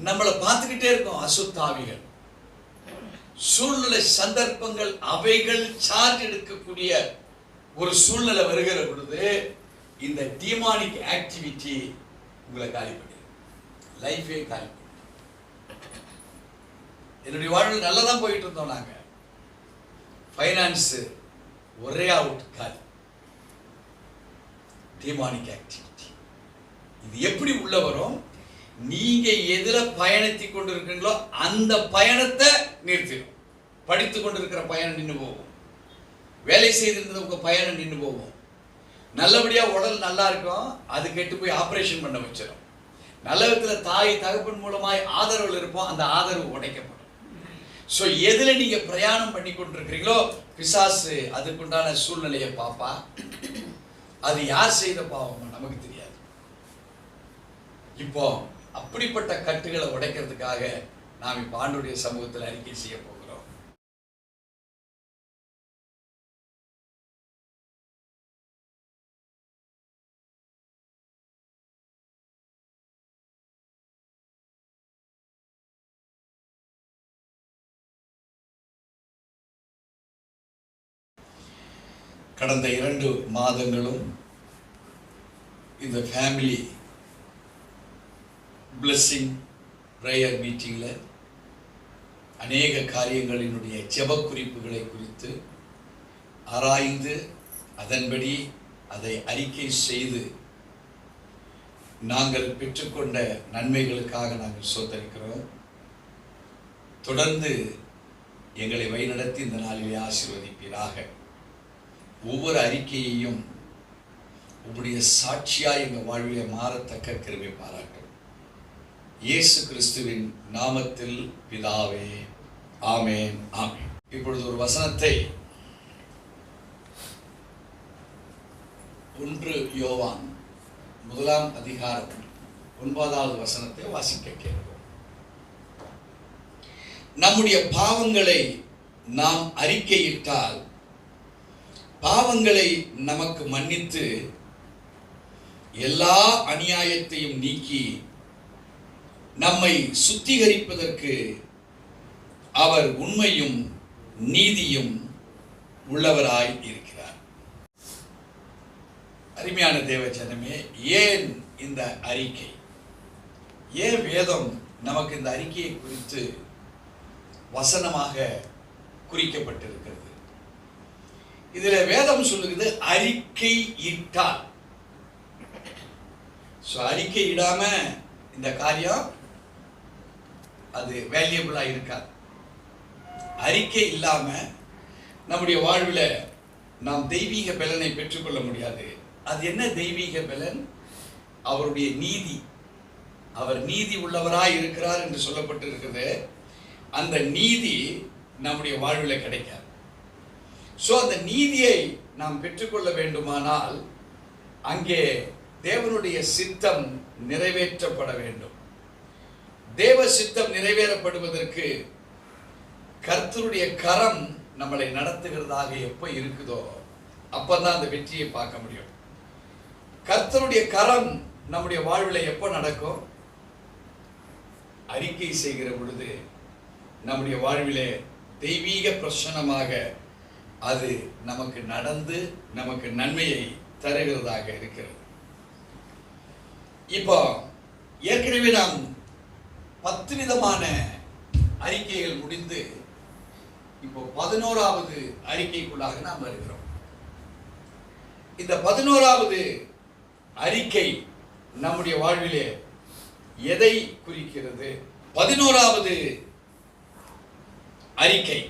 நம்மளை பார்த்துக்கிட்டே இருக்கோம். அசுத்தாவிகள், சூழ்நிலை, சந்தர்ப்பங்கள், அவைகள் சார்ஜ் எடுக்கக்கூடிய ஒரு சூழ்நிலை வருகிற பொழுது இந்த டீமானிக் ஆக்டிவிட்டி உங்களை காலி பண்ணி லைஃபே காலி பண்ணி. என்னுடைய வாழ்வில் நல்லா தான் போயிட்டு இருந்தோம். நாங்கள் ஃபைனான்ஸ் ஒரே அவுட் காலி. டீமானிக் ஆக்டிவிட்டி இது எப்படி உள்ள வரும்? நீங்க எதுல பயணித்து கொண்டிருக்கீங்களோ அந்த பயணத்தை நிறுத்திடும். படித்து கொண்டிருக்கிற பயணம் நின்று போகும். வேலை செய்திருந்த உங்க பயணம் நின்று போகும். நல்லபடியா உடல் நல்லா இருக்கும், அது கெட்டு போய் ஆபரேஷன் பண்ண வச்சிடும். நல்ல விதத்துல தாய் தகப்பன் மூலமாய் ஆதரவு இருப்போம், அந்த ஆதரவு உடைக்கப்படும். ஸோ எதுல நீங்க பிரயாணம் பண்ணி கொண்டிருக்கிறீங்களோ பிசாசு அதுக்குண்டான சூழ்நிலையை பாப்பா. அது யார் செய்த பாவம் நமக்கு தெரியாது. இப்போ அப்படிப்பட்ட கட்டுகளை உடைக்கிறதுக்காக நாம் இப்ப ஆண்டவருடைய சமூகத்தில் அறிக்கை செய்ய போகிறோம். கடந்த 2 மாதங்களும் இந்த ஃபேமிலி பிளெஸிங் ப்ரேயர் மீட்டிங்கில் அநேக காரியங்களினுடைய ஜெப குறிப்புகளை குறித்து ஆராய்ந்து அதன்படி அதை அறிக்கை செய்து நாங்கள் பெற்றுக்கொண்ட நன்மைகளுக்காக நாங்கள் சோதரிக்கிறோம். தொடர்ந்து எங்களை வழிநடத்தி இந்த நாளிலே ஆசீர்வதிப்பீராக. ஒவ்வொரு அறிக்கையையும் உங்களுடைய சாட்சியாய் எங்கள் வாழ்விலே மாறத்தக்க கிருபை பாராட்டும். இயேசு கிறிஸ்துவின் நாமத்தில் பிதாவே, ஆமென், ஆமென். இப்பொழுது ஒரு வசனத்தை 1 யோவான் 1 அதிகாரம் 9வது வசனத்தை வாசிக்க கேட்போம். நம்முடைய பாவங்களை நாம் அறிக்கையிட்டால் பாவங்களை நமக்கு மன்னித்து எல்லா அநியாயத்தையும் நீக்கி நம்மை சுத்திகரிப்பதற்கு அவர் உண்மையும் நீதியும் உள்ளவராய் இருக்கிறார். அருமையான தேவஜனமே, ஏன் இந்த அறிக்கை? ஏன் வேதம் நமக்கு இந்த அறிக்கையை குறித்து வசனமாக குறிக்கப்பட்டிருக்கிறது? இதுல வேதம் சொல்லுகிறது அறிக்கை இட்டால். அறிக்கை இடாம இந்த காரியம் அது வேல்யூபிளா இருக்காது. அறிக்கை இல்லாம நம்முடைய வாழ்வில் நாம் தெய்வீக பலனை பெற்றுக்கொள்ள முடியாது. அது என்ன தெய்வீக பலன்? அவருடைய நீதி. அவர் நீதி உள்ளவராய் இருக்கிறார் என்று சொல்லப்பட்டிருக்கிறது. அந்த நீதி நம்முடைய வாழ்வில் கிடைக்காது. அந்த நீதியை நாம் பெற்றுக்கொள்ள வேண்டுமானால் அங்கே தேவனுடைய சித்தம் நிறைவேற்றப்பட வேண்டும். தேவ சித்தம் நிறைவேறப்படுவதற்கு கர்த்தருடைய கரம் நம்மளை நடத்துகிறதாக எப்ப இருக்குதோ அப்பதான் அந்த வெற்றியை பார்க்க முடியும். கர்த்தருடைய கரம் நம்முடைய வாழ்வில் எப்ப நடக்கும்? அறிக்கை செய்கிற பொழுது நம்முடைய வாழ்விலே தெய்வீக பிரசன்னமாக அது நமக்கு நடந்து நமக்கு நன்மையை தருகிறதாக இருக்கிறது. இப்போ ஏற்கனவே நாம் 10 விதமான அறிக்கைகள் முடிந்து இப்போ 11வது அறிக்கைக்குள்ளாக நாம் வருகிறோம். இந்த 11வது அறிக்கை நம்முடைய வாழ்விலே எதை குறிக்கிறது? 11வது அறிக்கை,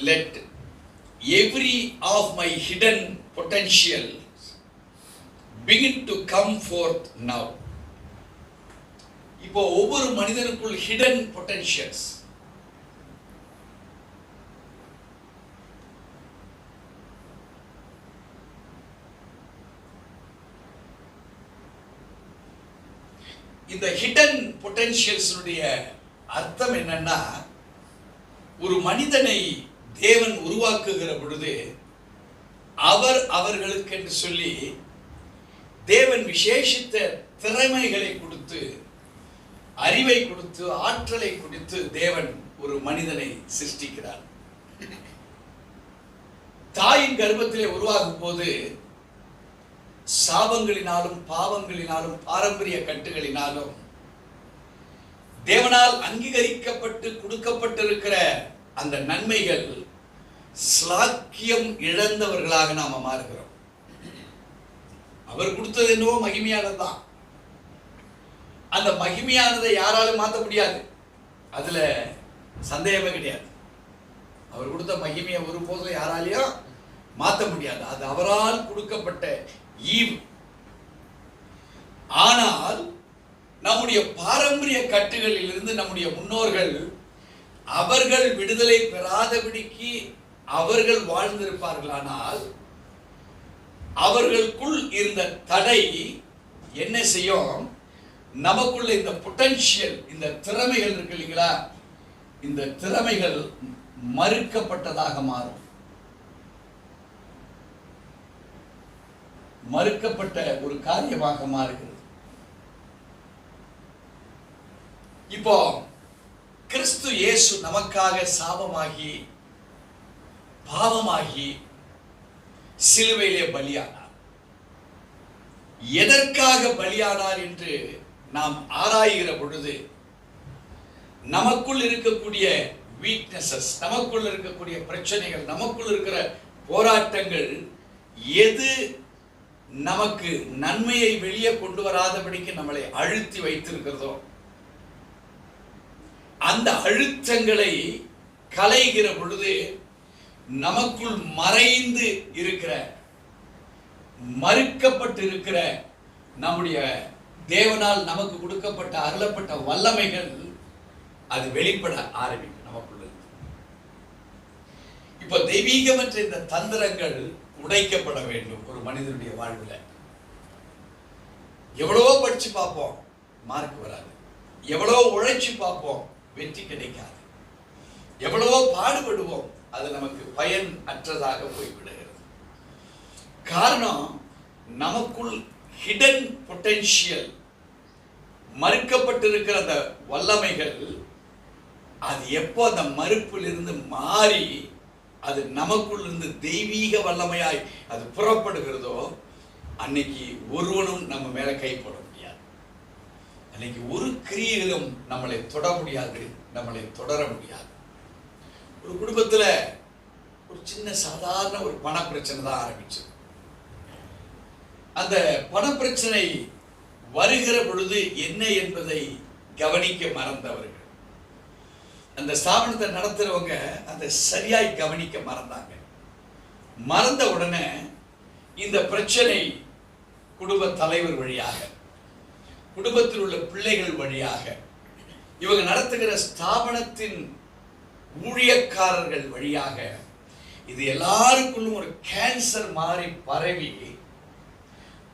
let every of my hidden potential begin to come forth now. இப்போ ஒவ்வொரு மனிதனுக்குள் hidden potentials, இந்த hidden potentials உடைய அர்த்தம் என்னன்னா, ஒரு மனிதனை தேவன் உருவாக்குகிற பொழுது அவர்களுக்கு என்று சொல்லி தேவன் விசேஷித்த திறமைகளை கொடுத்து அறிவை கொடுத்து ஆற்றலை கொடுத்து தேவன் ஒரு மனிதனை சிருஷ்டிக்கிறார். தாயின் கர்ப்பத்திலே உருவாகும் போது சாபங்களினாலும் பாவங்களினாலும் பாரம்பரிய கட்டுகளினாலும் தேவனால் அங்கீகரிக்கப்பட்டு கொடுக்கப்பட்டிருக்கிற அந்த நன்மைகள் ஸ்லாக்கியம் இழந்தவர்களாக நாம மாறுகிறோம். அவர் கொடுத்தது என்னவோ மகிமையானதுதான். அந்த மகிமையானதை யாராலும் மாற்ற முடியாது, அதுல சந்தேகமே கிடையாது. அவர் கொடுத்த மகிமையை ஒருபோதும் யாராலையும் மாற்ற முடியாது. அது அவரால் கொடுக்கப்பட்ட ஈவு. ஆனால் நம்முடைய பாரம்பரிய கட்டுகளில் இருந்து நம்முடைய முன்னோர்கள் அவர்கள் விடுதலை பெறாதபடிக்கு அவர்கள் வாழ்ந்திருப்பார்களானால் அவர்களுக்குள் இருந்த தடை என்ன செய்யும்? நமக்குள்ள இந்த பொட்டன்ஷியல், இந்த திறமைகள் இருக்கு இல்லைங்களா, இந்த திறமைகள் மறுக்கப்பட்டதாக மாறும். மறுக்கப்பட்ட ஒரு காரியமாக மாறுகிறது. இப்போ கிறிஸ்து இயேசு நமக்காக சாபமாகி பாவமாகி சிலுவையிலே பலியானார். எதற்காக பலியானார் என்று நாம் ஆராய்கிற பொழுது நமக்குள் இருக்கக்கூடிய வீக்னஸஸ், நமக்குள் இருக்கக்கூடிய பிரச்சனைகள், நமக்குள் இருக்கிற போராட்டங்கள் எது நமக்கு நன்மையை வெளியே கொண்டு வராதபடிக்கு நம்மளை அழுத்தி வைத்திருக்கிறதோ அந்த அழுத்தங்களை களைகிற பொழுது நமக்குள் மறைந்து இருக்கிற, மறுக்கப்பட்டு இருக்கிற நம்முடைய தேவனால் நமக்கு கொடுக்கப்பட்ட அருளப்பட்ட வல்லமைகள் அது வெளிப்பட ஆரம்பிக்கும் நமக்குள்ள. இப்ப தெய்வீகமற்ற இந்த தந்திரங்கள் உடைக்கப்பட வேண்டும். ஒரு மனிதனுடைய வாழ்வில் எவ்வளவோ படிச்சு பார்ப்போம், மார்க் வராது. எவ்வளவோ உழைச்சு பார்ப்போம், வெற்றி கிடைக்காது. எவ்வளவோ பாடுபடுவோம், அது நமக்கு பயன் அற்றதாக போய்விடுகிறது. காரணம், நமக்குள் ஹிடன் பொட்டன்ஷியல், மறுக்கப்பட்டிருக்கிற அந்த வல்லமைகள் அது எப்போ அந்த மறுப்பிலிருந்து மாறி அது நமக்குள் இருந்து தெய்வீக வல்லமையாய் அது புறப்படுகிறதோ அன்னைக்கு ஒருவனும் நம்ம மேல கை போட முடியாது. அன்னைக்கு ஒரு கிரியைகளும் நம்மளை தொட முடியாது, நம்மளை தொடர முடியாது. ஒரு குடும்பத்துல ஒரு சின்ன சாதாரண ஒரு பண பிரச்சனை தான் ஆரம்பிச்சது. அந்த பண பிரச்சனை வருகிற பொழுது என்ன என்பதை கவனிக்க மறந்தவர்கள், அந்த ஸ்தாபனத்தை நடத்துறவங்க அதை சரியாய் கவனிக்க மறந்தாங்க. மறந்த உடனே இந்த பிரச்சனை குடும்ப தலைவர் வழியாக, குடும்பத்தில் உள்ள பிள்ளைகள் வழியாக, இவங்க நடத்துகிற ஸ்தாபனத்தின் ஊழியக்காரர்கள் வழியாக இது எல்லாருக்குள்ளும் ஒரு கேன்சர் மாறி பரவி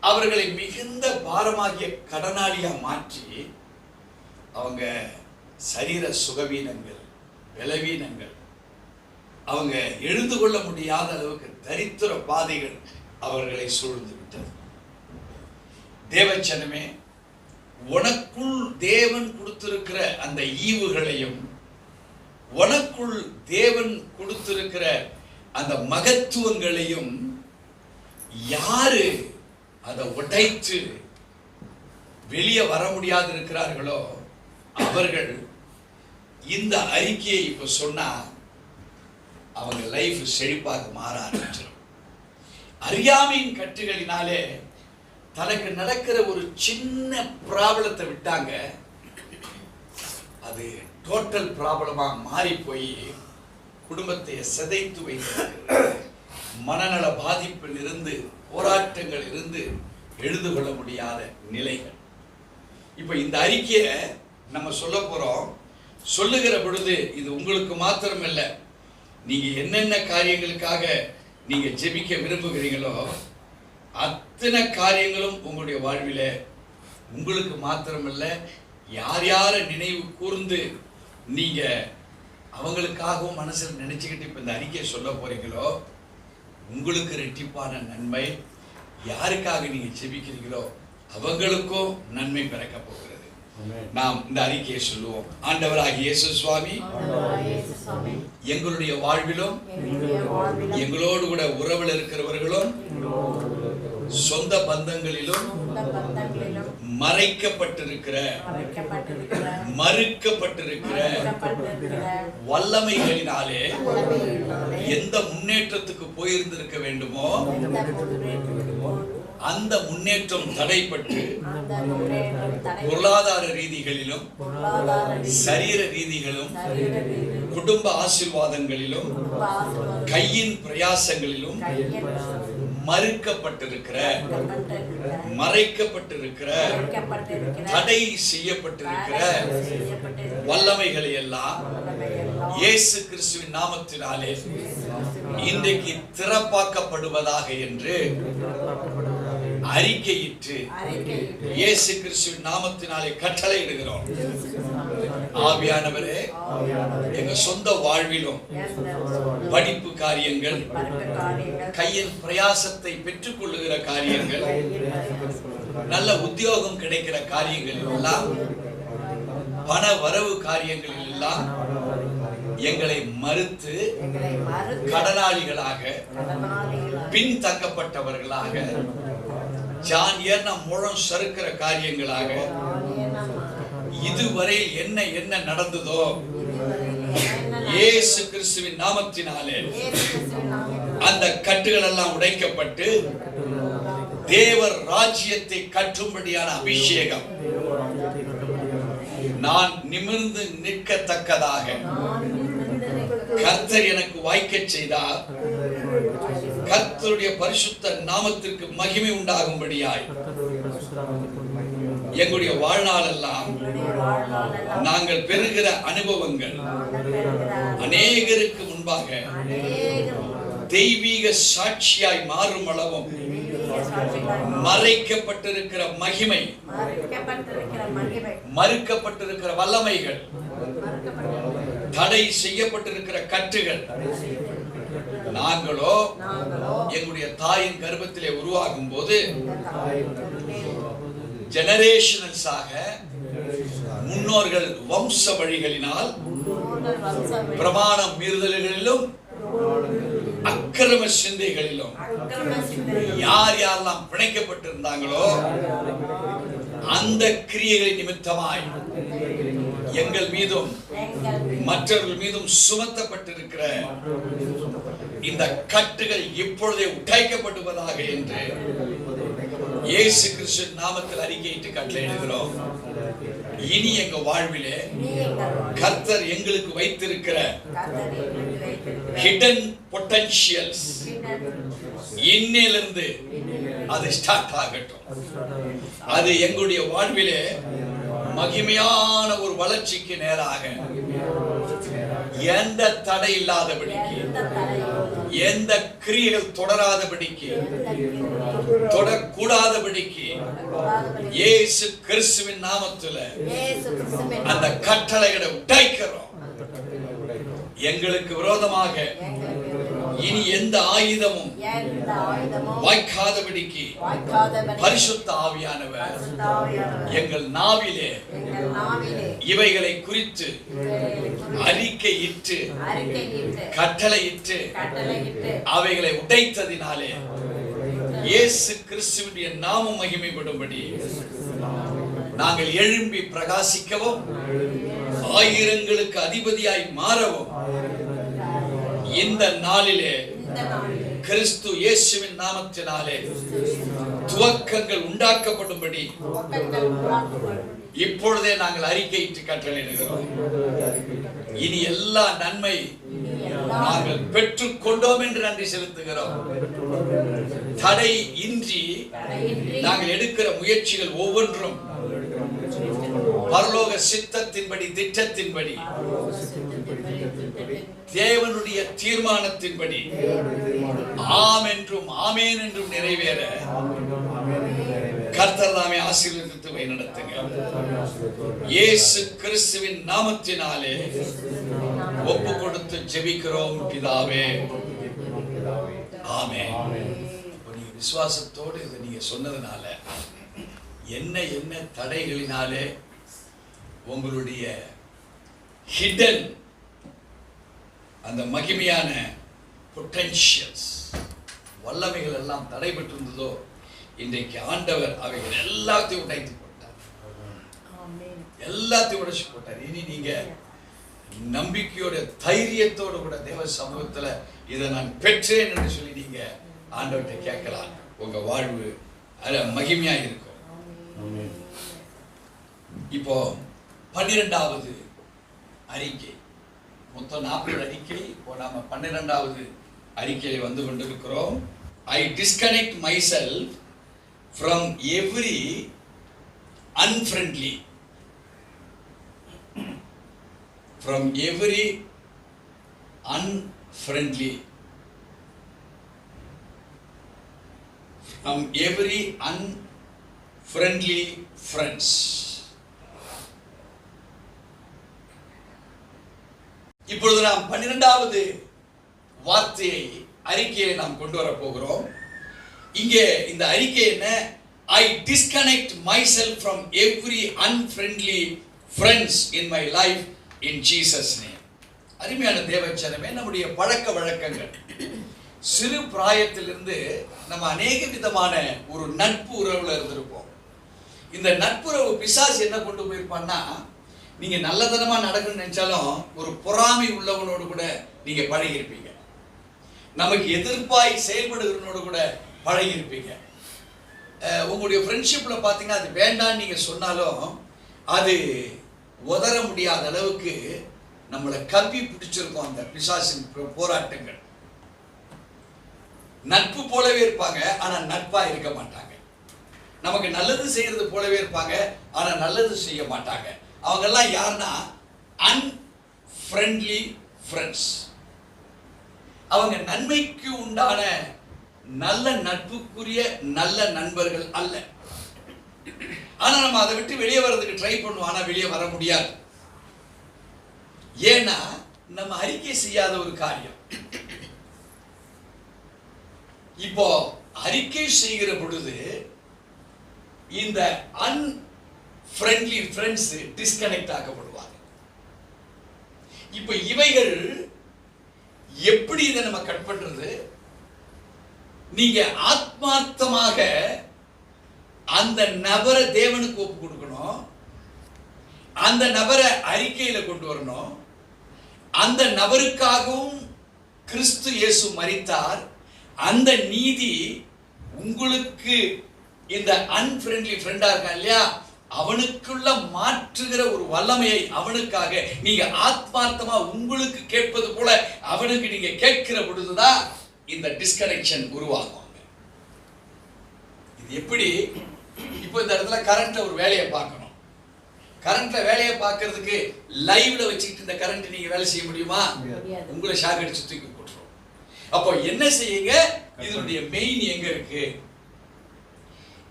அவர்களை மிகுந்த பாரமாகிய கடனாளியா மாற்றி அவங்க சரீர சுகவீனங்கள், பலவீனங்கள், அவங்க எழுந்து கொள்ள முடியாத அளவுக்கு தரித்திர பாதைகள் அவர்களை சூழ்ந்து விட்டது. தேவச்சனமே, உனக்குள் தேவன் கொடுத்திருக்கிற அந்த ஈவுகளையும் உனக்குள் தேவன் கொடுத்திருக்கிற அந்த மகத்துவங்களையும் யாரு அதை உடைத்து வெளியே வர முடியாது இருக்கிறார்களோ அவர்கள் இந்த அறிக்கையை இப்ப சொன்னா அவங்க லைஃப் செழிப்பாக மாற ஆரம்பிச்சிடும். அறியாமையின் கட்டுகளினாலே தனக்கு நடக்கிற ஒரு சின்ன ப்ராப்ளத்தை விட்டாங்க, அது டோட்டல் ப்ராப்ளமா மாறி போய் குடும்பத்தை சிதைத்து வைத்திருக்கிறது. மனநல பாதிப்பில் இருந்து, போராட்டங்கள் இருந்து எழுந்து கொள்ள முடியாத நிலைகள். இப்ப இந்த அறிக்கையை நம்ம சொல்ல போறோம். சொல்லுகிற பொழுது இது உங்களுக்கு மாத்திரமல்ல, நீங்க என்னென்ன காரியங்களுக்காக நீங்க ஜெபிக்க விரும்புகிறீங்களோ அத்தனை காரியங்களும் உங்களுடைய வாழ்வில உங்களுக்கு மாத்திரமல்ல, யார் யார நினைவு கூர்ந்து நீங்க அவங்களுக்காகவும் மனசில் நினைச்சுக்கிட்டு இப்ப இந்த அறிக்கையை சொல்ல போறீங்களோ உங்களுக்கு ரெட்டிப்பான நன்மை. யாருக்காக நீங்க ஜெபிக்கிறீங்களோ அவங்களுக்கும் நன்மை பிறக்க போகிறது. நாம் இந்த அறிக்கையை சொல்லுவோம். ஆண்டவராகிய இயேசு சுவாமி, எங்களுடைய வாழ்விலும் எங்களோடு கூட உறவில் இருக்கிறவர்களும் சொந்த பந்தங்களிலும் மறைக்கப்பட்டிருக்கிற மறுக்கப்பட்டிருக்கிற வல்லமைகளினாலே எந்த முன்னேற்றத்துக்கு போயிருந்திருக்க வேண்டுமோ அந்த முன்னேற்றம் தடைப்பட்டு பொருளாதார ரீதிகளிலும் சரீர ரீதிகளும் குடும்ப ஆசீர்வாதங்களிலும் கையின் பிரயாசங்களிலும் மறுக்கப்பட்டிருக்கிற மறைக்கப்பட்டிருக்கிற தடை செய்யப்பட்டிருக்கிற வல்லமைகளை எல்லாம் இயேசு கிறிஸ்துவின் நாமத்தினாலே இன்றைக்கு திறப்பாக்கப்படுவதாக என்று அறிக்கையிட்டு இயேசு கிறிஸ்துவின் நாமத்தினாலே கட்டளையிடுகிறோம். ஆவியானவரே, எங்க சொந்த வாழ்விலும் படிப்பு காரியங்கள், கையின் பிரயாசத்தை பெற்றுக் கொள்ளுகிற காரியங்கள், நல்ல உத்தியோகம் கிடைக்கிற காரியங்கள் எல்லாம், பண வரவு காரியங்களில் எல்லாம் எங்களை மறுத்து கடனாளிகளாக பின்தக்கப்பட்டவர்களாக ஜான் ஏன்னா முழம் சறுக்கிற காரியங்களாக இதுவரை என்ன என்ன நடந்ததோ இயேசு கிறிஸ்துவின் நாமத்தினாலே அந்த கட்டுகள் எல்லாம் உடைக்கப்பட்டு தேவர் ராஜ்யத்தை கட்டும்படியான அபிஷேகம் நான் நிமிர்ந்து நிற்கத்தக்கதாக கர்த்தர் எனக்கு வாய்க்க செய்தார். கர்த்தருடைய பரிசுத்த நாமத்திற்கு மகிமை உண்டாகும்படியாய் எங்களுடைய வாழ்நாளெல்லாம் நாங்கள் பெறுகிற அனுபவங்கள் அநேகருக்கு முன்பாக தெய்வீக சாட்சியாய் மாறும் அளவும் மறைக்கப்பட்டிருக்கிற மகிமை, மறுக்கப்பட்டிருக்கிற வல்லமைகள், தடை செய்யப்பட்டிருக்கிற கட்டுகள் நாங்களோ எங்களுடைய தாயின் கர்ப்பத்திலே உருவாகும் போது ஜெனரேஷனல்ஸாக முன்னோர்கள் வம்ச வழிகளினால் பிரமாணம் மீறுதல்களிலும் அக்கிரம சிந்தைகளிலும் யார் யாரெல்லாம் பிணைக்கப்பட்டிருந்தாங்களோ அந்த கிரியைகளின் நிமித்தமாய் எங்கள் மீதும் மற்றவர்கள் மீதும் சுமத்தப்பட்டிருக்கிற இந்த கட்டுகள் இப்பொழுதே உடைக்கப்படுவதாக என்று இயேசு கிறிஸ்து நாமத்தில் அறிக்கையிட்டு கட்டளையிடுகிறோம். இனி எங்க வாழ்விலே கர்த்தர் எங்களுக்கு வைத்திருக்கிற ஹிடன் பொட்டன்ஷியல்ஸ் இன்னிலிருந்து அது ஸ்டார்ட் ஆகட்டும். அது எங்களுடைய வாழ்விலே மகிமையான ஒரு வளர்ச்சிக்கு நேராக எந்த தடை இல்லாதபடிக்கு, எந்த கிரியைகள் தொடராதபடிக்கு, தொடக்கூடாதபடிக்கு இயேசு கிறிஸ்துவின் நாமத்தில் அந்த கட்டளைகளை உடைக்கிறோம். எங்களுக்கு விரோதமாக இனி எந்த ஆயுதமும் வாய்க்காதபடிக்கு பரிசுத்த ஆவியானவர் எங்கள் நாவிலே இவைகளை குறித்து அறிக்கையிட்டு கட்டளையிட்டு அவைகளை உடைத்ததினாலே இயேசு கிறிஸ்துவின் நாமம் மகிமைப்படும்படி நாங்கள் எழும்பி பிரகாசிக்கவும் ஆயிரங்களுக்கு அதிபதியாய் மாறவும் இந்த நாளிலே கிறிஸ்து இயேசுவின் நாமத்தினாலே துவக்கங்கள் உண்டாக்கப்படும்படி இப்பொழுதே நாங்கள் அறிக்கையிட்டு கட்டளையிடுகிறோம். இனி எல்லா நன்மை நாங்கள் பெற்றுக் கொண்டோம் என்று நன்றி செலுத்துகிறோம். தடை இன்றி நாங்கள் எடுக்கிற முயற்சிகள் ஒவ்வொன்றும் பரலோக சித்தத்தின்படி, திட்டத்தின்படி, தேவனுடைய தீர்மானத்தின்படி ஆம் என்றும் ஆமேன் என்றும் நிறைவேற கர்த்தர் தாமே ஆசீர்வதித்து வழிநடத்துங்க. இயேசு கிறிஸ்துவின் நாமத்தினாலே ஒப்பு கொடுத்து ஜெபிக்கிறோம் பிதாவே, ஆமென். நீங்க விசுவாசத்தோடு இதை நீங்க சொன்னதுனால என்ன என்ன தடைகளினாலே உங்களுடைய ஹிடன் அந்த மகிமையான பொட்டன்ஷியல்ஸ் வல்லமைகள் எல்லாம் தடைபட்டிருந்ததோ இன்றைக்கு ஆண்டவர் அவைகள் எல்லாத்தையும் உடைத்து போட்டார். எல்லாத்தையும் உடைச்சு போட்டார். இனி நீங்க நம்பிக்கையோட தைரியத்தோடு கூட தேவ சமூகத்துல இதை நான் பெற்றேன் என்று சொல்லி நீங்க ஆண்டவர்கிட்ட கேட்கலாம். உங்க வாழ்வு மகிமையா இருக்கும். இப்போ 12வது அறிக்கை, மொத்தம் 40 அறிக்கை. இப்போ நாம 12வது அறிக்கையை வந்து கொண்டிருக்கிறோம். I disconnect myself from every unfriendly friends. இப்பொழுது நாம் 12வது வார்த்தையை அறிக்கையை நாம் கொண்டு வர போகிறோம். இங்கே இந்த அறிக்கை என்ன? I disconnect myself from every unfriendly friends in my life in Jesus name. அருமையான தேவச்சனமே, நம்முடைய பழக்க வழக்கங்கள் சிறு பிராயத்திலிருந்து நம்ம அநேக விதமான ஒரு நட்பு உறவுல இருந்திருப்போம். இந்த நட்புறவு பிசாசு என்ன கொண்டு போயிருப்பான்னா, நீங்க நல்லதனமா நடக்கணும்னு நினைச்சாலும் ஒரு பொறாமை உள்ளவனோடு கூட நீங்க பழகி இருப்பீங்க. நமக்கு எதிர்ப்பாய் செயல்படுகிறவனோடு கூட பழகி இருப்பீங்க. உங்களுடைய ஃப்ரெண்ட்ஷிப்ல பாத்தீங்கன்னா அது வேண்டான்னு நீங்க சொன்னாலும் அது உதற முடியாத அளவுக்கு நம்மளை கப்பி பிடிச்சிருக்கோம் அந்த பிசாசின் போராட்டங்கள். நட்பு போலவே இருப்பாங்க, ஆனா நட்பா இருக்க மாட்டாங்க. நமக்கு நல்லது செய்யறது போலவே இருப்பாங்க, ஆனா நல்லது செய்ய மாட்டாங்க. அவங்க எல்லாம் யாருன்னா அன்ஃப்ரெண்ட்லி ஃப்ரெண்ட்ஸ். அவங்க நன்மைக்கு உண்டான நல்ல நட்புக்குரிய நல்ல நண்பர்கள் அல்ல. ஆனா நம்ம அதை விட்டு வெளியே வர்றதுக்கு ட்ரை பண்ணுவோம், ஆனா வெளியே வர முடியாது. ஏன்னா நம்ம அறிக்கை செய்யாத ஒரு காரியம். இப்போ அறிக்கை செய்கிற பொழுது இந்த அன்ஃப்ரெண்ட்லி ஃப்ரெண்ட்ஸ் டிஸ்கனெக்ட் ஆக்கப்படுவாங்க. இப்போ இவைகள் எப்படி இதை நம்ம கட் பண்றது? நீங்க ஆத்மார்த்தமாக அந்த நபரை தேவனுக்கு ஒப்பு கொடுக்கணும். அந்த நபரை அறிக்கையில கொண்டு வரணும். அந்த நபருக்காகவும் கிறிஸ்து இயேசு மரித்தார். அந்த நீதி உங்களுக்கு இந்த அன்ஃப்ரெண்ட்லி ஃப்ரெண்டா இருக்கான் இல்லையா, அவனுக்குள்ள மாற்றுகிற ஒரு வல்லமையை அவனுக்காக நீங்க ஆத்மார்த்தமா உங்களுக்கு கேட்பது போல அவனுக்கு நீங்க கேட்கிற பொழுதுதான் இந்த டிஸ்கனெக்ஷன் உருவாகும். இது எப்படி? இப்போ இந்த இடத்துல கரண்ட்ல ஒரு வேலையை பார்க்கணும். கரண்ட்ல வேலையை பார்க்கிறதுக்கு லைவ்ல வச்சுக்கிட்டு இந்த கரண்ட் நீங்க வேலை செய்ய முடியுமா? உங்களை ஷாக் அடிச்சு தூக்கி போட்டுரும். அப்போ என்ன செய்யுங்க? இதனுடைய மெயின் எங்க இருக்கு?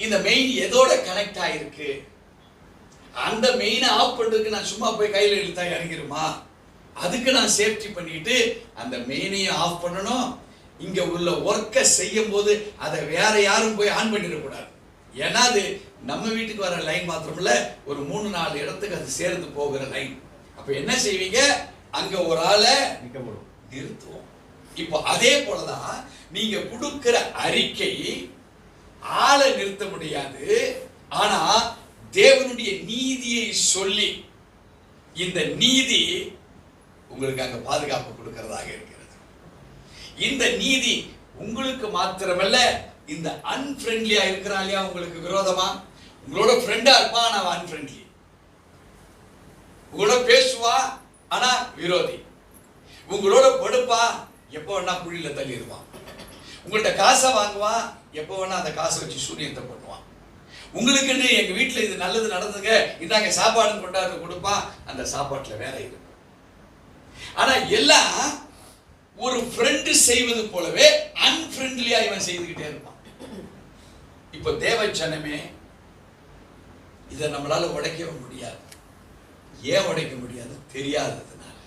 இந்த மெயின் எதோட கனெக்ட் ஆயிருக்கு? அந்த மெயினை ஆஃப் பண்றதுக்கு நான் சும்மா போய் கையில இழுத்தா இறங்கிருமா? அதுக்கு நான் சேஃப்டி பண்ணிட்டு அந்த மெயினையும் ஆஃப் பண்ணணும். இங்க உள்ள ஒர்க்கை செய்யும் போது அதை வேற யாரும் போய் ஆன் பண்ணிடக்கூடாது. ஏன்னா அது நம்ம வீட்டுக்கு வர லைன் மாத்திரமில்ல, ஒரு 3-4 இடத்துக்கு அது சேர்ந்து போகிற லைன். அப்ப என்ன செய்வீங்க? அங்க ஒரு ஆளை நிறுத்துவோம். இப்போ அதே போலதான் நீங்க கொடுக்கிற அறிக்கை ஆளை நிறுத்த முடியாது. ஆனா தேவனுடைய நீதியை சொல்லி இந்த நீதி உங்களுக்கு அங்க பாதுகாப்பு கொடுக்கிறதாக இருக்கிறது. இந்த நீதி உங்களுக்கு மாத்திரமல்ல, இந்த அன்ஃப்ரெண்ட்லியா இருக்கிறாளியா உங்களுக்கு விரோதமா, உங்களோட ஃப்ரெண்டா இருப்பா ஆனா அன்ஃப்ரெண்ட்லி, உங்களோட பேசுவா ஆனா விரோதி, உங்களோட படுப்பா எப்போ வேணா குழியில தள்ளிடுவான், உங்கள்கிட்ட காசை வாங்குவான் எப்போ வேணா அந்த காசை வச்சு சூரியத்தை பண்ணுவான், உங்களுக்கு எங்க வீட்டுல இது நல்லது நடந்துங்க இந்தாங்க சாப்பாடு கொண்டாந்து கொடுப்பான், அந்த சாப்பாட்டுல வேற இருக்கும். ஆனா எல்லாம் ஒரு ஃப்ரெண்டு செய்வது போலவே அன்ஃப்ரெண்ட்லியா இவன் செய்துகிட்டே இருப்பான். இப்ப தேவச்சனமே, இதை நம்மளால உடைக்க முடியாது. ஏன் உடைக்க முடியாது? தெரியாததுனால.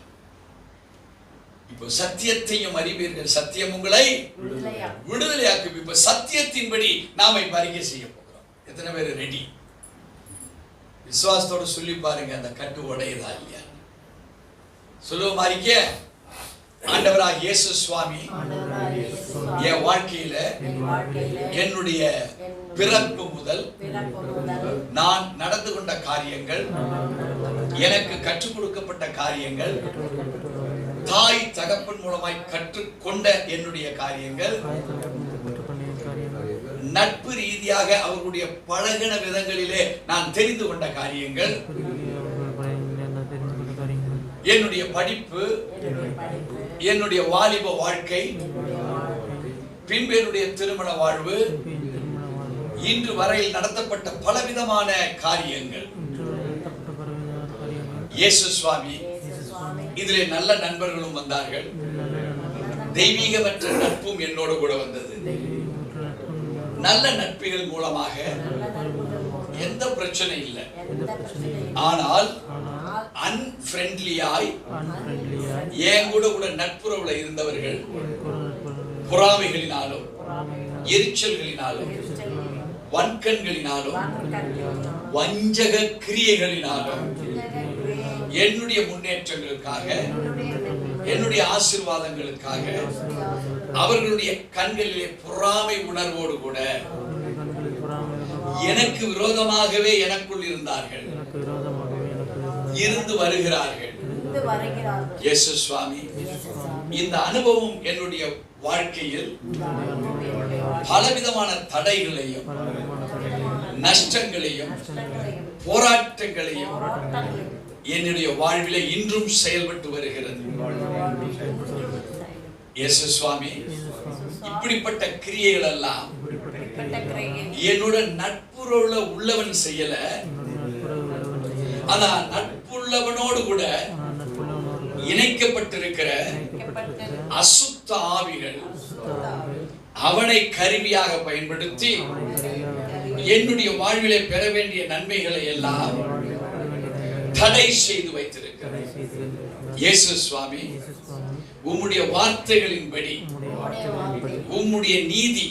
இப்போ சத்தியத்தையும் அறிவீர்கள், சத்தியம் உங்களை விடுதலையாக்கும். இப்ப சத்தியத்தின்படி நாம இப்ப அறிக்கை செய்ய போகிறோம். எத்தனை பேர் ரெடி? விசுவாசத்தோட சொல்லி பாருங்க, அந்த கட்டு உடையுதா இல்லையா? சொல்லுவோம் அறிக்கை. ஆண்டவராகிய இயேசு சுவாமி என் வாழ்க்கையில என்னுடைய பிறப்பு முதல் நான் நடந்து கொண்ட காரியங்கள், எனக்கு கற்றுக் கொடுக்கப்பட்ட காரியங்கள், தாய் தகப்பன் மூலமாய் கற்றுக்கொண்ட என்னுடைய காரியங்கள், நட்பு ரீதியாக அவர்களுடைய பழகின விதங்களிலே நான் தெரிந்து கொண்ட காரியங்கள், என்னுடைய படிப்பு, என்னுடைய வாலிப வாழ்க்கை, பின்பு என்னுடைய திருமண வாழ்வு, இன்று வரையில் நடத்தப்பட்ட பலவிதமான காரியங்கள். இயேசு சுவாமி இதிலே நல்ல நண்பர்களும் வந்தார்கள். தெய்வீகமற்ற நட்பும் என்னோடு கூட வந்தது. நல்ல நட்புகள் மூலமாக எந்த பிரச்சனை இல்லை. ஆனால் அன்ஃப்ரெண்ட்லியாய் என் கூட நட்புறவுல இருந்தவர்கள் பொறாமைகளினாலும், எரிச்சல்களினாலும், வன்கண்களினாலும், வஞ்சக கிரியைகளினாலும் என்னுடைய முன்னேற்றங்களுக்காக, என்னுடைய ஆசீர்வாதங்களுக்காக அவர்களுடைய கண்களிலே பொறாமை உணர்வோடு கூட எனக்கு விரோதமாகவே எனக்குள் இருந்தார்கள், இருந்து வருகிறார்கள். இயேசு சுவாமி இந்த அனுபவம் என்னுடைய வாழ்க்கையில் பலவிதமான தடைகளையும், நஷ்டங்களையும், போராட்டங்களையும் என்னுடைய வாழ்விலே இன்றும் செயல்பட்டு வருகிறது. இயேசு சுவாமி இப்படிப்பட்ட கிரியைகள் எல்லாம் என்னோட நட்புறவுல உள்ளவன் செய்யல. ஆனா நட்புள்ளவனோடு கூட இணைக்கப்பட்டிருக்கிற அசுத்த ஆவிகள் அவனை கருவியாக பயன்படுத்தி என்னுடைய வாழ்விலே பெற வேண்டிய நன்மைகளை எல்லாம் தடை செய்து வைத்திருக்கிறார். இயேசு சுவாமி உம்முடைய வார்த்தைகளின்படி, உம்முடைய நீதி,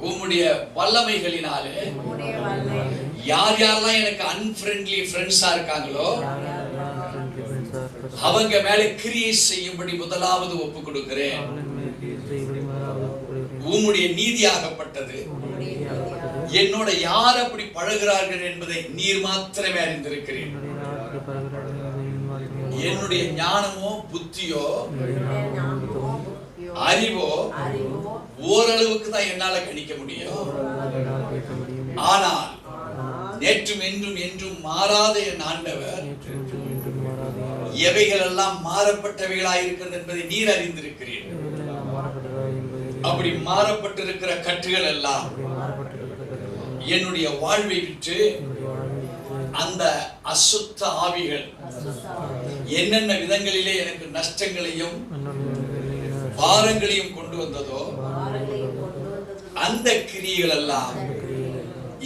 உம்முடைய வல்லமைகளினாலே யார் யாரெல்லாம் எனக்கு அன்ஃப்ரெண்ட்லி ஃப்ரெண்ட்ஸா இருக்காங்களோ அவங்க மேல கிரியை செய்யும்படி முதலாவது ஒப்பு கொடுக்கிறேன். உம்முடைய நீதியாகப்பட்டது என்னோட யார் அப்படி பழகிறார்கள் என்பதை நீர் மாத்திரமே அறிந்திருக்கிறேன். என்னுடைய ஞானமோ புத்தியோ அறிவோ ஓரளவுக்கு தான் என்னால கணிக்க முடியும். ஆனால் நேற்றும் என்றும் என்றும் மாறாத என் ஆண்டவர் எவைகள் எல்லாம் மாறப்பட்டவைகளாய் இருக்கிறது என்பதை நீர் அறிந்திருக்கிறீர். அப்படி மாறப்பட்டிருக்கிற கட்டுகள் எல்லாம் என்னுடைய வாழ்வை விட்டு அந்த அசுத்த ஆவிகள் என்னென்ன விதங்களிலே எனக்கு நஷ்டங்களையும் பாரங்களையும் கொண்டு வந்ததோ அந்த கிரியைகள் எல்லாம்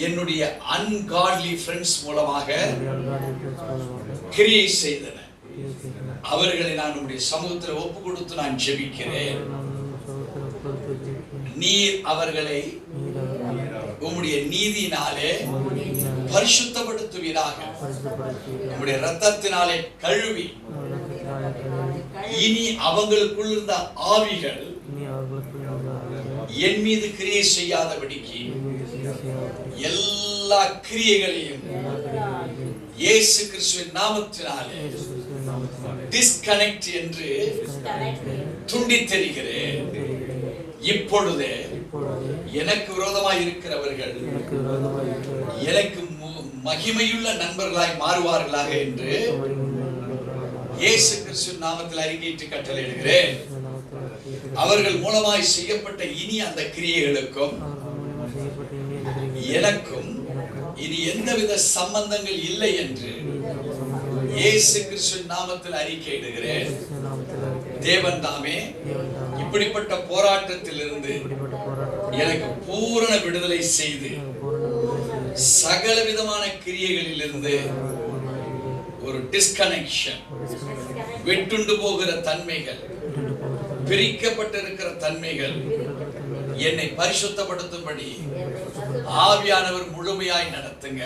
என்னுடைய அன்காட்லி ஃப்ரெண்ட்ஸ் மூலமாக கிரியை செய்தன. அவர்களை நான் உம்முடைய சமூகத்தில் ஒப்பு கொடுத்து நான் ஜெபிக்கிறேன். நீர் அவர்களை உம்முடைய நீதியினாலே பரிசுத்தப்படுத்துவீராக. உம்முடைய இரத்தத்தினாலே கழுவி இனி அவங்களுக்குள் இருந்த ஆவிகள் என் மீது கிரியை செய்யாதபடிக்கு எல்லா கிரியைகளையும் இயேசு கிறிஸ்துவின் நாமத்தினாலே டிஸ்கனெக்ட் என்று துண்டித் தெரிகிறேன். இப்பொழுதே எனக்கு விரோதமாய் இருக்கிறவர்கள் எனக்கு மகிமையுள்ள நண்பர்களாய் மாறுவார்களாக என்று இயேசு கிறிஸ்துவின் நாமத்தில் அறிக்கையிட்டு கட்டளையிடுகிறேன். அவர்கள் மூலமாய் செய்யப்பட்ட இனி அந்த கிரியைகளுக்கும் எனக்கும் இனி எந்தவித சம்பந்தங்கள் இல்லை என்று இயேசு கிறிஸ்துவின் நாமத்தில் அறிக்கையிடுகிறேன். தேவன் தாமே இப்படிப்பட்ட போராட்டத்தில் இருந்து எனக்கு பூரண விடுதலை செய்து சகல விதமான கிரியைகளில் இருந்து ஒரு டிஸ்கனெக்ஷன், விட்டுண்டு போகிற தன்மைகள், பிரிக்கப்பட்டிருக்கிற தன்மைகள் என்னை பரிசுத்தப்படுத்தும்படி ஆவியானவர் முழுமையாய் நடத்துங்க.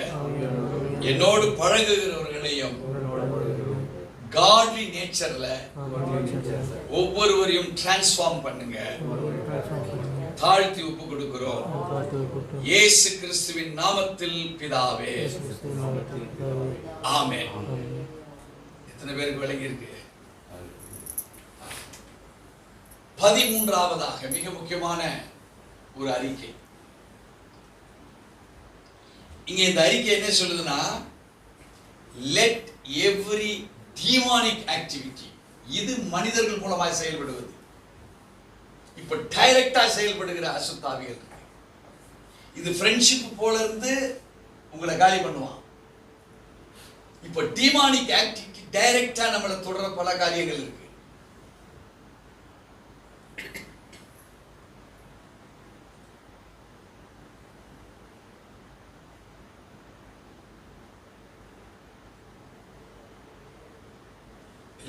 என்னோடு பழகுகிறவர்களையும் காட்லி நேச்சர்ல ஒவ்வொருவரையும் டிரான்ஸ்ஃபார்ம் பண்ணுங்க. தாழ்த்தி ஒப்பு கொடுக்கிறோம் இயேசு கிறிஸ்துவின் நாமத்தில் பிதாவே, ஆமென். எத்தனை பேருக்கு விளங்கி இருக்கு? 13ஆவதாக மிக முக்கியமான ஒரு அறிக்கை. இங்க இந்த அறிக்கை என்ன சொல்லுதுன்னா, let every demonic activity, இது மனிதர்கள் மூலமாக செயல்படுவது. இப்ப டைரக்டா செயல்படுகிற அசுத்தாவிகள், இது ஃப்ரெண்ட்ஷிப் போல இருந்து உங்களை காலி பண்ணுவான். இப்ப டிமானிக் ஆக்டிவிட்டி டைரக்டா நம்மளை தொடர பல காரியங்கள் இருக்கு.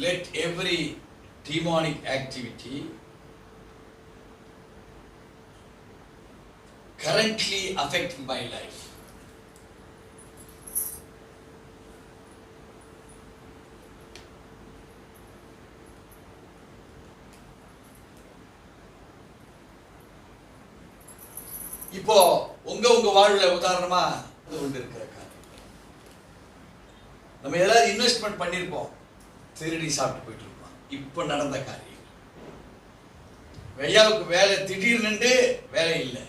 Let every demonic activity currently affecting my life இப்போ உங்க வாழ்வுல உதாரணமா கொண்டு இருக்கிற காரியம், நம்ம எல்லாரும் இன்வெஸ்ட்மெண்ட் பண்ணிருப்போம், திருடி சாப்பிட்டு போயிட்டு இருப்போம். இப்ப நடந்த காரியம், ஐயாவுக்கு வேலை திடீர்னு வேலை இல்லை,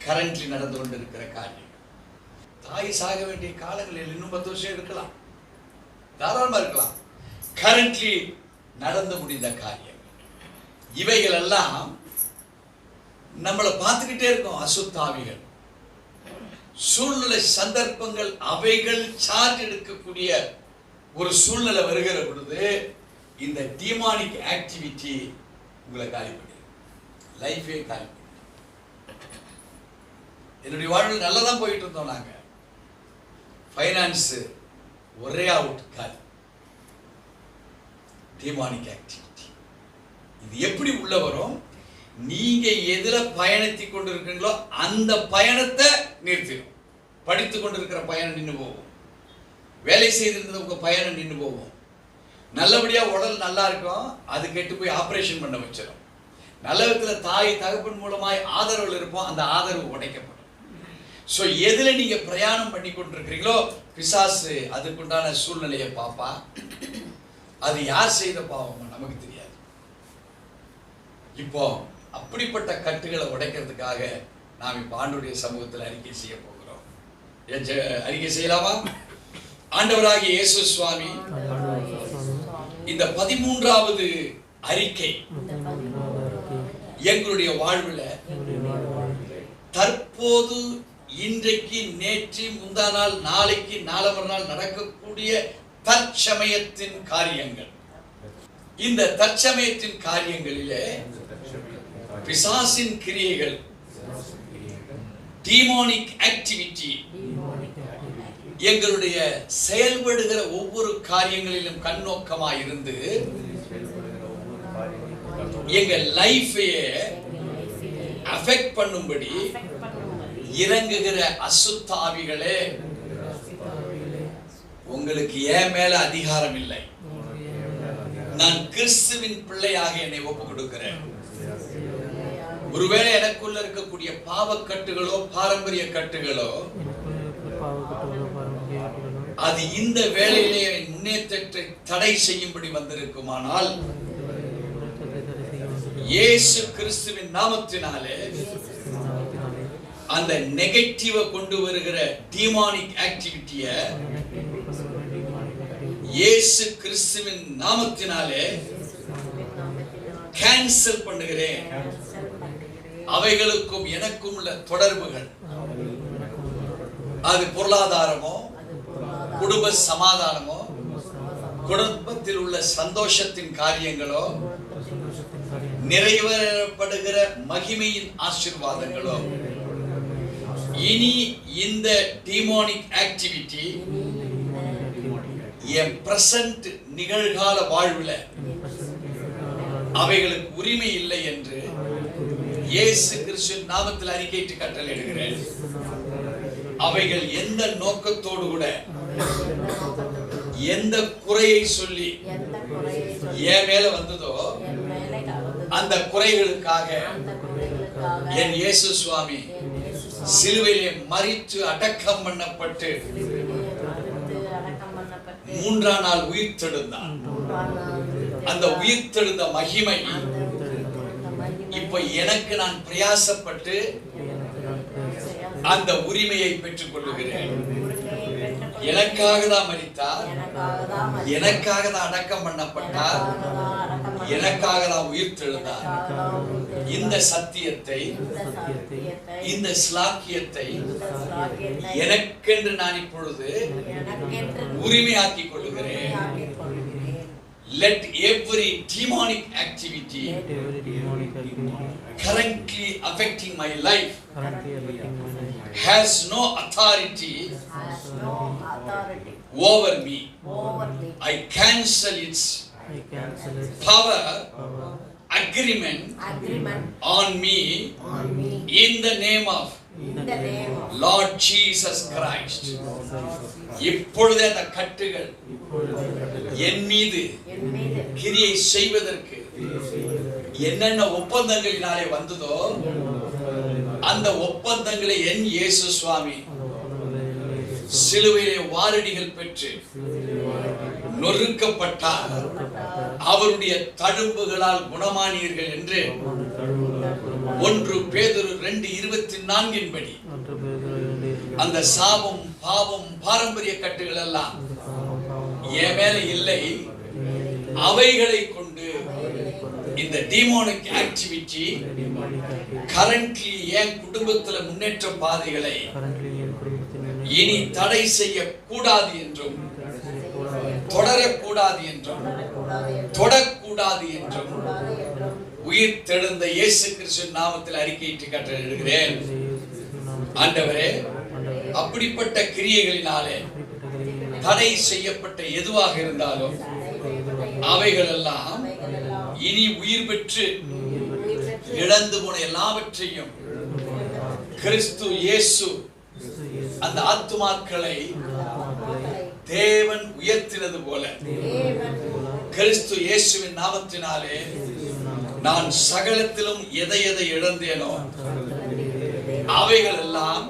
கரண்ட்லி நடந்து கொண்டு இருக்கிற காரியம். தாய் சாக வேண்டிய காலங்களில் இன்னும் 10 வருஷம் இருக்கலாம், தாராளமா இருக்கலாம். கரண்ட்லி நடந்து முடிந்த காரியம், இவைகள் எல்லாம் நம்மளை பார்த்துக்கிட்டே இருக்கோம். அசுத்தாவிகள், சூழ்நிலை, சந்தர்ப்பங்கள், அவைகள் சார்ஜ் எடுக்கக்கூடிய ஒரு சூழ்நிலை வருகிற பொழுது இந்த டிமானிக் ஆக்டிவிட்டி உங்களை காலி பண்ணி, லைஃபே காலி பண்ணி. என்னுடைய வாழ்வில் நல்லா தான் போயிட்டு இருந்தோம், நாங்க ஃபைனான்ஸ் ஒரே அவுட், காலி. டிமானிக் ஆக்டிவிட்டி இது எப்படி உள்ள வரும்? நீங்க எதுல பயணித்து கொண்டிருக்கீங்களோ அந்த பயணத்தை நிறுத்திடும். படித்து கொண்டிருக்கிற பயணம் நின்று போகும், வேலை செய்திருந்த உங்க பயணம் நின்று போகும். நல்லபடியா உடல் நல்லா இருக்கும், அது கெட்டு போய் ஆபரேஷன் பண்ண வச்சிடும். நல்ல விதத்துல தாய் தகப்பன் மூலமாய் ஆதரவு இருப்போம், அந்த ஆதரவு உடைக்கப்படும். ஸோ எதுல நீங்க பிரயாணம் பண்ணி கொண்டிருக்கிறீங்களோ பிசாசு அதுக்குண்டான சூழ்நிலையை பாப்பா. அது யார் செய்த பாவம் நமக்கு தெரியாது. இப்போ அப்படிப்பட்ட கட்டுகளை உடைக்கிறதுக்காக நாம் இப்ப ஆண்டவருடைய சமூகத்தில் அறிக்கை செய்ய போகிறோம். அறிக்கை செய்யலாமா? ஆண்டவராகிய இயேசு சுவாமி, இந்த 13வது அறிக்கை எங்களுடைய வாழ்வுல தற்போது, இன்றைக்கு, நேற்று, முந்தா நாள், நாளைக்கு, நாளை மறுநாள் நடக்கக்கூடிய தற்சமயத்தின் காரியங்கள். இந்த தற்சமயத்தின் காரியங்களிலே பிசாசின் கிரியைகள், டீமோனிக் ஆக்டிவிட்டி, எங்களுடைய செயல்படுகிற ஒவ்வொரு காரியங்களிலும் கண்ணோக்கமாக இருந்து எங்க லைஃபையே அஃபெக்ட் பண்ணும்படி இறங்குகிற அசுத்தாவிகளே, உங்களுக்கு ஏன் மேல அதிகாரம் இல்லை. நான் கிறிஸ்துவின் பிள்ளையாக என்னை ஒப்பு கொடுக்கிறேன். ஒருவேளை எனக்குள்ள இருக்கக்கூடிய பாவக்கட்டுகளோ பாரம்பரிய கட்டுகளோ அது இந்த வேளையிலே முன்னேற்றத்தை தடை செய்யும்படி வந்திருக்குமானால் இயேசு கிறிஸ்துவின் நாமத்தினாலே அந்த நெகட்டிவ கொண்டு வருகிற டீமானிக் ஆக்டிவிட்டிய இயேசு கிறிஸ்துவின் நாமத்தினாலே கேன்சல் பண்ணுகிறேன். அவைகளுக்கும் எனக்கும் உள்ள தொடர்புகள், அது பொருளாதாரமோ குடும்ப சமாதானமோ குடும்பத்தில் உள்ள சந்தோஷத்தின் காரியங்களோ நிறைவேறப்படுகிற மகிமையின் ஆசீர்வாதங்களோ, இனி இந்த டீமோனிக் ஆக்டிவிட்டி என் பிரசன்ட் நிகழ்கால வாழ்வுல அவைகளுக்கு உரிமை இல்லை என்று இயேசு கிறிஸ்துவின் நாமத்தில் அறிக்கையிட்டு கட்டளையிடுகிறேன். அவைகள் எந்த நோக்கத்தோடு கூட எந்த குறையை சொல்லி என் மேல வந்ததோ அந்த குறைகளுக்காக என் இயேசு சுவாமி சிலுவையிலே மரித்து அடக்கம் பண்ணப்பட்டு 3ஆம் நாள் உயிர்த்தெழுந்தார். அந்த உயிர்த்தெழுந்த மகிமை இப்ப எனக்கு நான் பிரயாசப்பட்டு அந்த உரிமையை பெற்றுக் கொள்ளுகிறேன். எனக்காக தான் மரித்தார், எனக்காக தான் அடக்கம் பண்ணப்பட்டார், எனக்காக தான் உயிர்த்தெழுந்தார். இந்த சத்தியத்தை, இந்த ஸ்லாக்கியத்தை எனக்கென்று நான் இப்பொழுது உரிமையாக்கிக் கொள்ளுகிறேன். Let every demonic activity currently affecting my life has no authority over me. I cancel its power, agreement on me in the name of Lord Jesus Christ. இப்பொழுதே அந்த கட்டுகள் என் மீது கிரியை செய்வதற்கு என்னென்ன ஒப்பந்தங்களினாலே வந்ததோ அந்த ஒப்பந்தங்களை என் இயேசு சுவாமி சிலுவையிலே வாரடிகள் பெற்று நொறுக்கப்பட்டார், அவருடைய தழும்புகளால் குணமானீர்கள் என்று 1 பேதுரு 2:24 படி அந்த சாபம், பாவம், பாரம்பரிய கட்டுகள் எல்லாம் என் மேல இல்லை. அவைகளை கொண்டு இந்த டீமோனிக் ஆக்டிவிட்டி கரண்ட்லி என் குடும்பத்தில் முன்னேற்ற பாதைகளை இனி தடை செய்ய கூடாது என்றும், தொடரக்கூடாது என்றும், தொடக்கூடாது என்றும் உயிர் தெழுந்த இயேசு கிறிஸ்துவின் நாமத்தில் அறிக்கையிட்டு கட்டளையிடுகிறேன். ஆண்டவரே, அப்படிப்பட்ட கிரியைகளினாலே தடை செய்யப்பட்ட எதுவாக இருந்தாலும் அவைகள் எல்லாம் இனி உயிர் பெற்று இழந்து போன எல்லாவற்றையும் கிறிஸ்து இயேசு அந்த ஆத்துமாக்களை தேவன் உயர்த்தினது போல கிறிஸ்து இயேசுவின் நாமத்தினாலே நான் சகலத்திலும் எதை எதை இழந்தேனோ அவைகள் எல்லாம்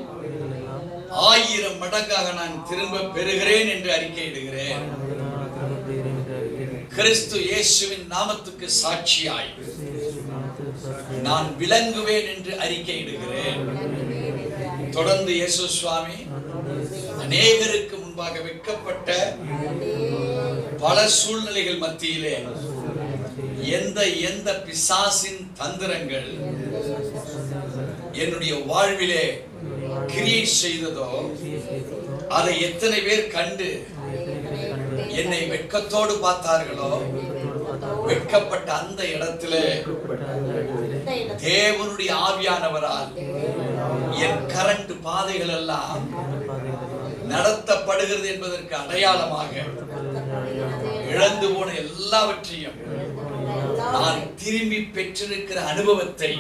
1000 மடங்காக நான் திரும்ப பெறுகிறேன் என்று அறிக்கையிடுகிறேன். கிறிஸ்து இயேசுவின் நாமத்துக்கு சாட்சியாய் நான் விளங்குவேன் என்று அறிக்கையிடுகிறேன். தொடர்ந்து இயேசு சுவாமி அநேகருக்கு முன்பாக வைக்கப்பட்ட பல சூழ்நிலைகள் மத்தியிலே எந்த பிசாசின் தந்திரங்கள் என்னுடைய வாழ்விலே கிரியை செய்ததோ அதை எத்தனை பேர் கண்டு என்னை வெட்கத்தோடு பார்த்தார்களோ, வெட்கப்பட்ட அந்த இடத்திலே தேவனுடைய ஆவியானவரால் என் கரண்ட் பாதைகள் எல்லாம் நடத்தப்படுகிறது என்பதற்கு அடையாளமாக இழந்து போன எல்லாவற்றையும் நான் திரும்பி பெற்றிருக்கிற அனுபவத்தை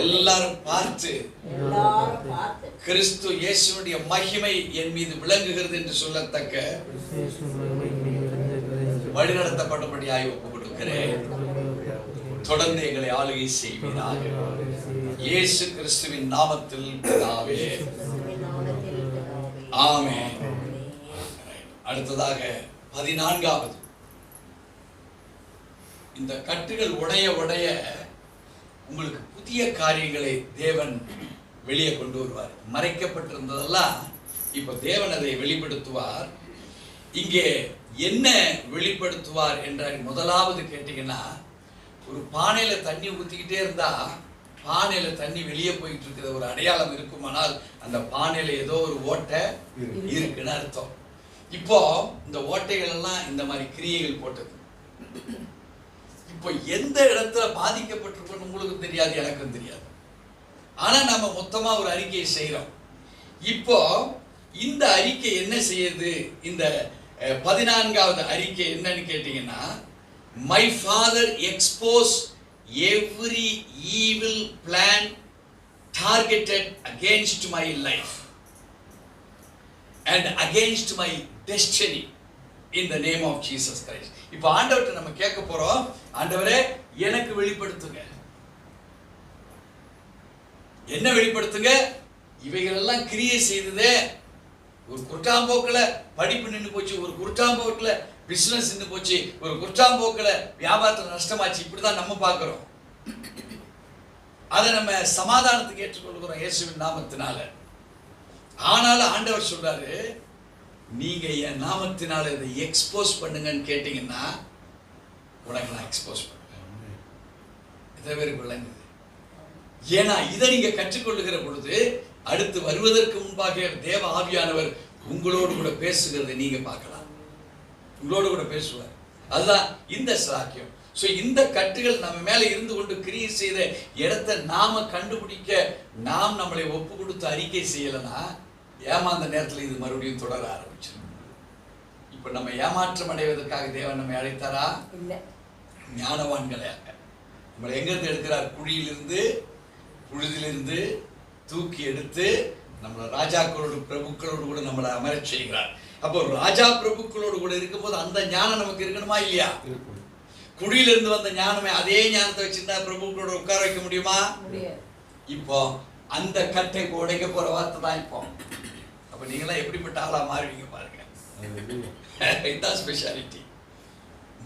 எல்லாரும் பார்த்து கிறிஸ்து இயேசுவினுடைய மகிமை என் மீது விளங்குகிறது என்று சொல்லத்தக்க வழிநடத்தப்பட்டபடியாய் ஒப்புக் கொடுக்கிறேன். தொடர்ந்து எங்களை ஆளுகை செய்வீராக. இயேசு கிறிஸ்துவின் நாமத்தில் பிதாவே, ஆமென். அடுத்ததாக 14வது, இந்த கட்டுகள் உடைய உடைய உங்களுக்கு புதிய காரியங்களை தேவன் வெளியே கொண்டு வருவார். மறைக்கப்பட்டிருந்ததெல்லாம் இப்ப தேவன் அதை வெளிப்படுத்துவார். இங்கே என்ன வெளிப்படுத்துவார் என்ற முதலாவது கேட்டீங்கன்னா, ஒரு பானையில தண்ணி ஊத்திக்கிட்டே இருந்தா பானையில தண்ணி வெளியே போயிட்டு இருக்கிற ஒரு அடையாளம் இருக்குமானால் அந்த பானையில ஏதோ ஒரு ஓட்டை இருக்குன்னு அர்த்தம். இப்போ இந்த ஓட்டைகள் எல்லாம் இந்த மாதிரி கிரியைகள் போட்டது. இப்போ எந்த இடத்துல பாதிக்கப்பட்டிருக்கோம் உங்களுக்கு தெரியாது, எனக்கும் தெரியாது. ஆனா நம்ம மொத்தமா ஒரு அறிக்கையை செய்யறோம். இப்போ இந்த அறிக்கை என்ன செய்யுது? இந்த 14வது அறிக்கை என்னன்னு கேட்டீங்கன்னா, my father exposed every evil plan targeted against my life and against my destiny in the name of Jesus Christ. இப்போ ஆண்டவர்ட்ட நம்ம கேட்க போறோம், ஆண்டவரே எனக்கு வெளிப்படுத்துங்க. என்ன வெளிப்படுத்துங்க? இவைகள் எல்லாம் கிரியை செய்ததே, ஒரு குற்றாம்போக்குல படிப்பு நின்று போச்சு, ஒரு குற்றாம்போக்குல பிசினஸ் நின்று போச்சு, ஒரு குற்றாம்போக்குல வியாபாரத்தில் நஷ்டமாச்சு. இப்படிதான் நம்ம பார்க்கிறோம். அதை நம்ம சமாதானத்துக்கு ஏற்றுக்கொள்கிறோம் இயேசுவின் நாமத்தினால. ஆனாலும் ஆண்டவர் சொல்றாரு, நீங்க என் நாமத்தினால இதை எக்ஸ்போஸ் பண்ணுங்கன்னு கேட்டீங்கன்னா உனக்கு நான் எக்ஸ்போஸ் பண்ணுவேன். இதை பேருக்கு விளங்குது. ஏன்னா இதை நீங்க கற்றுக்கொள்ளுகிற பொழுது அடுத்து வருவதற்கு முன்பாக தேவ ஆவியானவர் உங்களோடு கூட பேசுகிறதை நீங்க பார்க்கலாம். உங்களோடு கூட பேசுவார். அதுதான் இந்த சாக்கியம். சோ இந்த கட்டுகள் நம்ம மேல இருந்து கொண்டு கிரியை செய்த இடத்தை நாம கண்டுபிடிக்க நாம் நம்மளை ஒப்பு கொடுத்து அறிக்கை செய்யலன்னா ஏமாந்த நேரத்தில் இது மறுபடியும் தொடர ஆரம்பிச்சிடும். இப்ப நம்ம ஏமாற்றம் அடைவதற்காக தேவன் நம்மை அழைத்தாரா? இல்லை. ஞானவான்களையாக நம்மளை எங்கிருந்து எடுக்கிறார்? குழியிலிருந்து, புழுதிலிருந்து தூக்கி எடுத்து நம்மளை ராஜாக்களோடு பிரபுக்களோடு கூட நம்மளை அமரச் செய்கிறார். அப்போ ராஜா பிரபுக்களோடு கூட இருக்கும்போது அந்த ஞானம் நமக்கு இருக்கணுமா இல்லையா? குழியிலிருந்து வந்த ஞானமே அதே ஞானத்தை வச்சிருந்தா பிரபுக்களோட உட்கார வைக்க முடியுமா? இப்போ அந்த கட்டை உடைக்க போற வார்த்தை தான் இப்போ. அப்ப நீங்களாம் எப்படிப்பட்ட ஆளா மாறுவீங்க பாருங்க. இதுதான் speciality.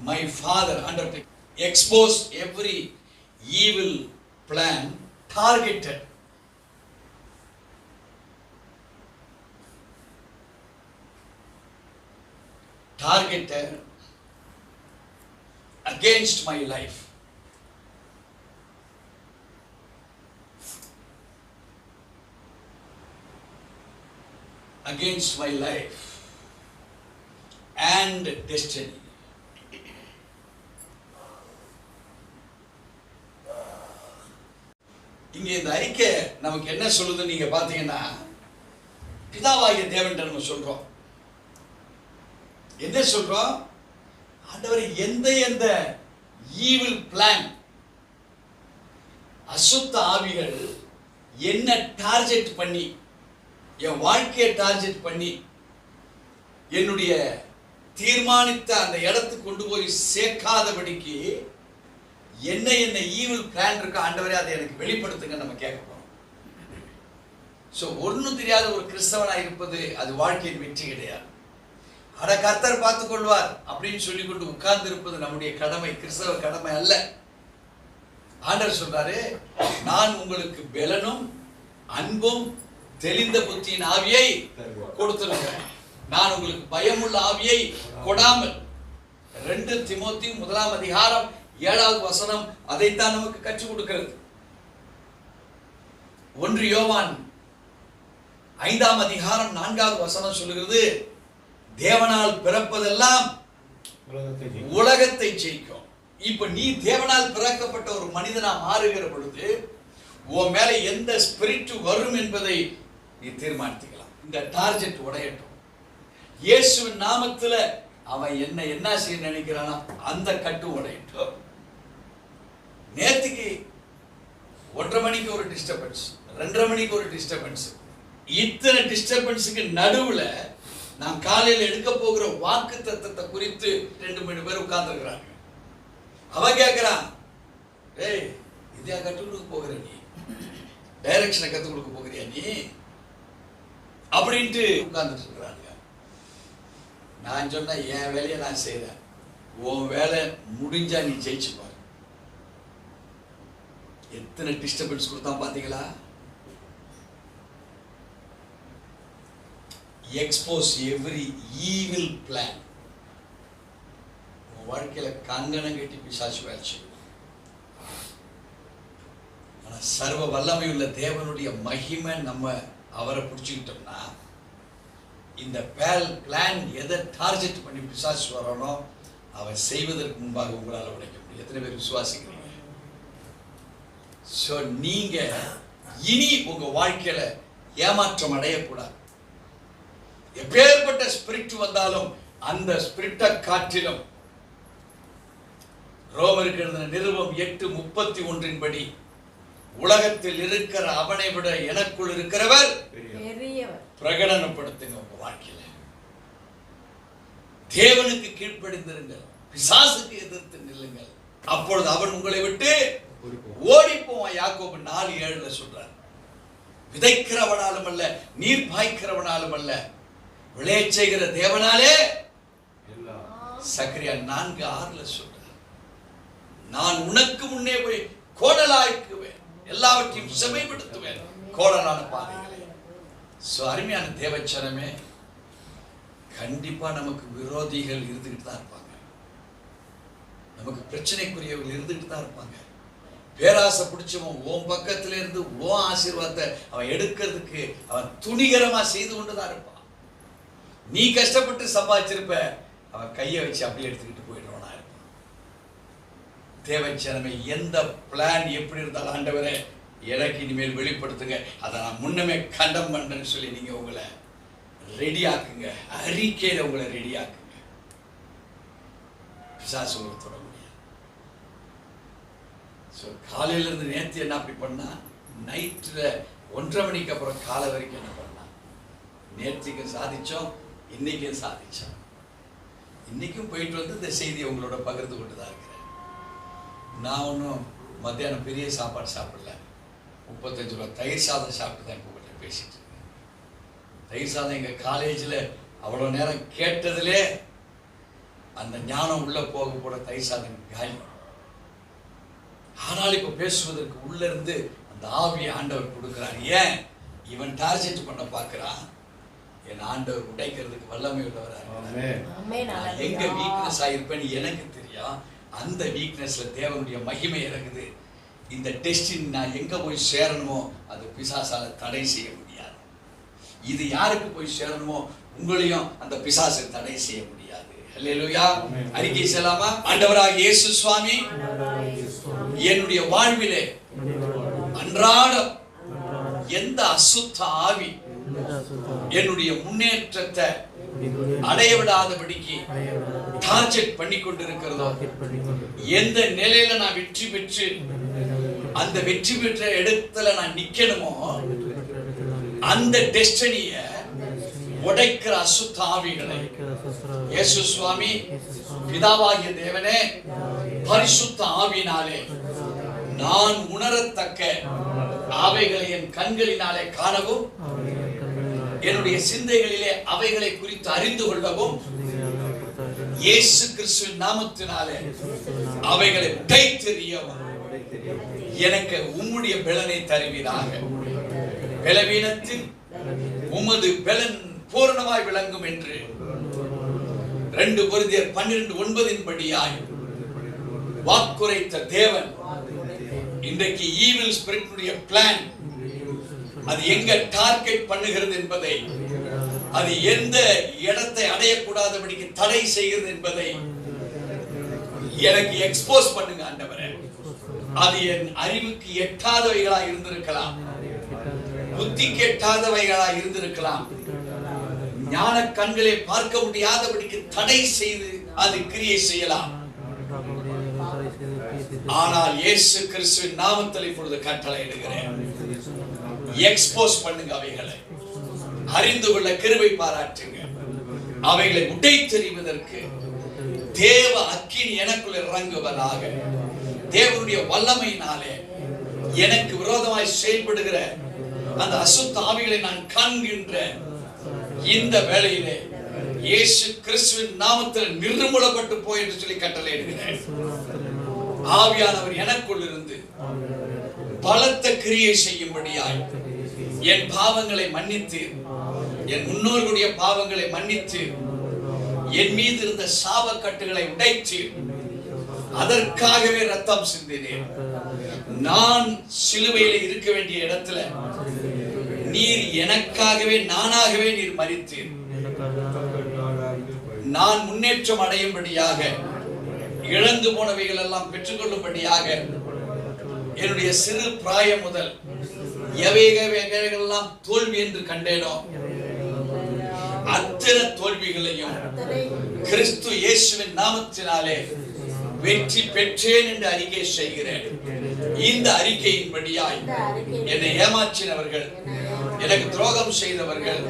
My father undertook expose every evil plan targeted against my life. Against my life and destiny. இங்க இந்த அறிக்கை நமக்கு என்ன சொல்லுது நீங்க பாத்தீங்கன்னா, பிதாவாகிய தேவன் நம்ம சொல்றோம். என்ன சொல்றோம்? ஆண்டவர் எந்த ஈவில் பிளான், அசுத்த ஆவிகள் என்ன டார்கெட் பண்ணி, என் வாழ்க்கையை டார்கெட் பண்ணி என்னுடைய தீர்மானித்த அந்த இடத்துக்கு கொண்டு போய் சேர்க்காதபடிக்கு என்ன ஈவில் பிளான் இருக்கு ஆண்டவரே அதை எனக்கு வெளிப்படுத்துங்க நம்ம கேட்க போறோம். சோ ஒன்னும் தெரியாத ஒரு கிறிஸ்தவனா இருப்பது அது வாழ்க்கையின் வெற்றி கிடையாது. அட கர்த்தர் பார்த்துக் கொள்வார் அப்படின்னு சொல்லி கொண்டு உட்கார்ந்து இருப்பது நம்முடைய கடமை, கிறிஸ்தவ கடமை அல்ல. ஆண்டவர் சொல்றாரு, நான் உங்களுக்கு பெலனும் அன்பும் தெளிந்த புத்தியின் ஆவியை கொடுத்திருக்கிறேன், நான் உங்களுக்கு பயமுள்ள ஆவியை கொடாமல். 2 தீமோத்தேயு 1 அதிகாரம் 7வது வசனம் அதைத்தான் நமக்கு கற்றுக் கொடுக்கிறது. 1 யோவான் 5ஆம் அதிகாரம் 4வது வசனம் சொல்லுகிறது, தேவனால் பிறப்பதெல்லாம் உலகத்தை ஜெயிக்கும். இப்ப நீ தேவனால் பிறக்கப்பட்ட ஒரு மனிதனா மாறுகிற பொழுது உன் மேல எந்த ஸ்பிரிட் வரும் என்பதை நீ தீர்மானித்துக்கலாம். இந்த டார்கெட் உடையட்டும். இயேசுவின் நாமத்துல அவன் என்ன செய்ய நினைக்கிறானா அந்த கட்டு உடையட்டும். நேத்துக்கு 1:30 மணிக்கு ஒரு டிஸ்டர்பன்ஸ், 2:30 மணிக்கு ஒரு டிஸ்டர்பன்ஸ். இத்தனை டிஸ்டர்பன்ஸுக்கு நடுவுல நான் காலையில் எடுக்க போகிற வாக்கு தத்தத்தை குறித்து 2 பேர் உட்கார்ந்து இருக்கிறாங்க. அவன் கேட்கிறான், ஏய் இதையா கற்றுக் கொடுக்க போகிற நீ, டைரக்ஷனை கற்றுக் கொடுக்க போகிறியா நீ அப்படின்ட்டு உட்கார்ந்துட்டு இருக்கிறாங்க. நான் சொன்ன என் வேலையை நான் செய்றேன், உன் வேலை முடிஞ்சா நீ ஜெயிச்சு பாரு. எத்தனை டிஸ்டர்பன்ஸ் கொடுத்தான் பாத்தீங்களா? expose every evil plan. வாழ்க்கையில கங்கணம் கட்டி பிசாசு வேலை செய்யும். ஆனா சர்வ வல்லமை உள்ள தேவனுடைய மகிமை நம்ம அவரை பிடிச்சுக்கிட்டோம்னா இந்த பிளான் எதை டார்கெட் பண்ணி பிசாசு வரணும் அவன் செய்வதற்கு முன்பாக உங்களால் உடைக்க முடியும். எத்தனை பேர் விசுவாசிக்கிறீங்க? சோ நீங்க இனி உங்க வாழ்க்கையில ஏமாற்றம் அடையக்கூடாது. எப்பேற்பட்ட ஸ்பிரிட் வந்தாலும் அந்த ஸ்பிரிட்டை காற்றிலும் ரோமருக்கு எழுதின நிருபம் 8:31 படி உலகத்தில் இருக்கிற அவனை விட எனக்குள் இருக்கிறவர் பிரகடனப்படுத்துங்க உங்க வாழ்க்கையில. தேவனுக்கு கீழ்ப்படிந்திருங்கள், பிசாசுக்கு எதிர்த்து நில்லுங்கள், அப்பொழுது அவன் உங்களை விட்டு ஓடி போவான். யாக்கோபு 4:7 சொல்றார். விதைக்கிறவனாலும் அல்ல, நீர் பாய்க்கிறவனாலும் அல்ல, விளைய செய்கிற தேவனாலே. சக்கரியா 4:6 சொல்றார். நான் உனக்கு முன்னே போய் கோடலாக்குவேன், எல்லாவற்றையும் செமைப்படுத்துவேன், கோடலான பாதைகளை. அருமையான தேவச்சனமே, கண்டிப்பா நமக்கு விரோதிகள் இருந்துகிட்டு தான் இருப்பாங்க, நமக்கு பிரச்சனைக்குரியவர்கள் இருந்துகிட்டு தான் இருப்பாங்க. பேராசை பிடிச்சவன் உன் பக்கத்துல இருந்து உன் ஆசீர்வாதத்தை அவன் எடுக்கிறதுக்கு அவன் துணிகரமா செய்து கொண்டுதான் இருப்பான். நீ கஷ்டப்பட்டு சம்பாதிச்சிருப்ப, அவன் கையை வச்சு அப்படியே எடுத்துக்கிட்டு போயிடுவானா இருப்பான். தேவச்சனமே, எந்த பிளான் எப்படி இருந்தாலும் ஆண்டவரே எனக்கு இனிமேல் வெளிப்படுத்துங்க, அதை நான் முன்னமே கண்டம் பண்றேன்னு சொல்லி நீங்க உங்களை ரெடி ஆக்குங்க, அறிக்கையில உங்களை ரெடி ஆக்குங்க. பிசாசு உங்களை தொட முடியாது. காலையில இருந்து நேற்று என்ன அப்படி பண்ணா, நைட்ல 1:30 மணிக்கு அப்புறம் காலை வரைக்கும் என்ன பண்ணா, நேற்றுக்கு சாதிச்சோம், இன்னைக்கும் சாதிச்சோம். இன்னைக்கும் போயிட்டு வந்து இந்த செய்தியை உங்களோட பகிர்ந்து கொண்டுதான் இருக்கிறேன். நான் ஒன்றும் மத்தியானம் பெரிய சாப்பாடு சாப்பிடல, 35 ரூபா தயிர் சாதம் சாப்பிட்டு தான் இப்போ பேசிட்டு இருக்கேன். தயிர் சாதம் எங்க காலேஜில் அவ்வளோ நேரம் கேட்டதுலே அந்த ஞானம் உள்ள போக போட தயிர் சாதம் காலி. ஆனால் இப்போ பேசுவதற்கு உள்ள இருந்து அந்த ஆவியை ஆண்டவர் கொடுக்கிறார். ஏன்? இவன் டார்கெட் பண்ண பார்க்கிறான், என் ஆண்டவர் உடைக்கிறதுக்கு வல்லமை உள்ளவராக. எங்க வீக்னஸ் ஆயிருப்பேன்னு எனக்கு தெரியும். அந்த வீக்னஸ்ல தேவனுடைய மகிமை இறங்குது. இந்த டெஸ்டின் நான் எங்க போய் சேரணுமோ அது பிசாசால தடை செய்ய முடியாது. இது யாருக்கு போய் சேரணுமோ உங்களையும் அந்த பிசாசை தடை செய்ய முடியாது. அல்லேலூயா. அறிக்கை செய்யலாமா? ஆண்டவராகிய இயேசு சுவாமி, என்னுடைய வாழ்விலே அன்றாடம் எந்த அசுத்த ஆவி என்னுடைய முன்னேற்றத்தை அடைய விடாதபடிக்கு டார்கெட் பண்ணி கொண்டிருக்கிறதோ, எந்த நிலையில நான் வெற்றி பெற்று அந்த வெற்றி பெற்ற இடத்துல நான் நிக்கணுமோ அந்த டெஸ்டினிய உடைக்கிற அசுத்த ஆவிகளை இயேசு சுவாமி பிதாவாகிய தேவனே பரிசுத்த ஆவியினாலே நான் உணரத்தக்க அவைகளை என் கண்களினாலே காணவும், என்னுடைய சிந்தைகளிலே அவைகளை குறித்து அறிந்து கொள்ளவும் இயேசு கிறிஸ்துவின் நாமத்தினாலே அவைகளை உடைத்தெறியவும் எனக்கு உம்முடைய பலனை தருவீராக. பலவீனத்தில் உமது பலன் பூரணமாய் விளங்கும் என்று 2 கொரிந்தியர் 12:9 படியாய் வாக்குரைத்த தேவன் இன்றைக்கு ஈவில் ஸ்பிரிட்டுடைய பிளான் அது எங்க டார்கெட் பண்ணுகிறது என்பதை, அது எந்த இடத்தை அடையக்கூடாதபடிக்கு தடை செய்கிறது என்பதை எனக்கு எக்ஸ்போஸ் பண்ணுங்க ஆண்டவரே. அது என் அறிவுக்கு எட்டாதவைகளா இருந்திருக்கலாம், புத்திக்கு எட்டாதவைகளா இருந்திருக்கலாம், ஞான கண்களை பார்க்க முடியாதபடிக்கு தடை செய்து அது கிரியை செய்யலாம். ஆனால் இயேசு கிறிஸ்துவின் நாமத்தில் இப்பொழுது கட்டளை இடுகிறேன், எக்ஸ்போஸ் பண்ணுங்க, அவைகளை அறிந்து கொள்ள கிருபை பாராட்டுங்க. அவைகளை உடைத்தெறிவதற்கு தேவ அக்கினி எனக்குள் இறங்குவதாக. தேவனுடைய வல்லமையினாலே எனக்கு விரோதமாய் செயல்படுகிற அந்த அசுத்த ஆவிகளை நான் காண்கின்ற இந்த வேளையிலே இயேசு கிறிஸ்துவின் நாமத்தில் நிர்மூலப்பட்டு போய் என்று சொல்லி கட்டளை இடுகிறேன். ஆவியானவர் எனக்குள் இருந்து பலத்த கிரியை செய்யும்படியாய் என் பாவங்களை மன்னித்து, என் முன்னோர்களுடைய பாவங்களை மன்னித்து, என் மீது இருந்த சாபக்கட்டுகளை உடைத்து, அதற்காகவே ரத்தம் சிந்தினேன். நான் சிலுவையில் இருக்க வேண்டிய இடத்துல நீர் எனக்காகவே நானாகவே நீர் மரித்தீர். நான் முன்னேற்றம் அடையும்படியாக, இழந்து போனவைகள் எல்லாம் பெற்றுக்கொள்ளும்படியாக என்னுடைய சிறு பிராயம் முதல் எவைகளெல்லாம் தோல்வி என்று கண்டேனோ அத்தனை தோல்விகளையும் கிறிஸ்து இயேசுவின் நாமத்தினாலே வெற்றி பெற்றேன் என்று அறிக்கை செய்கிறேன். இந்த அறிக்கையின்படியாய் என்னை ஏமாற்றினவர்கள், எனக்கு துரோகம் செய்தவர்கள்,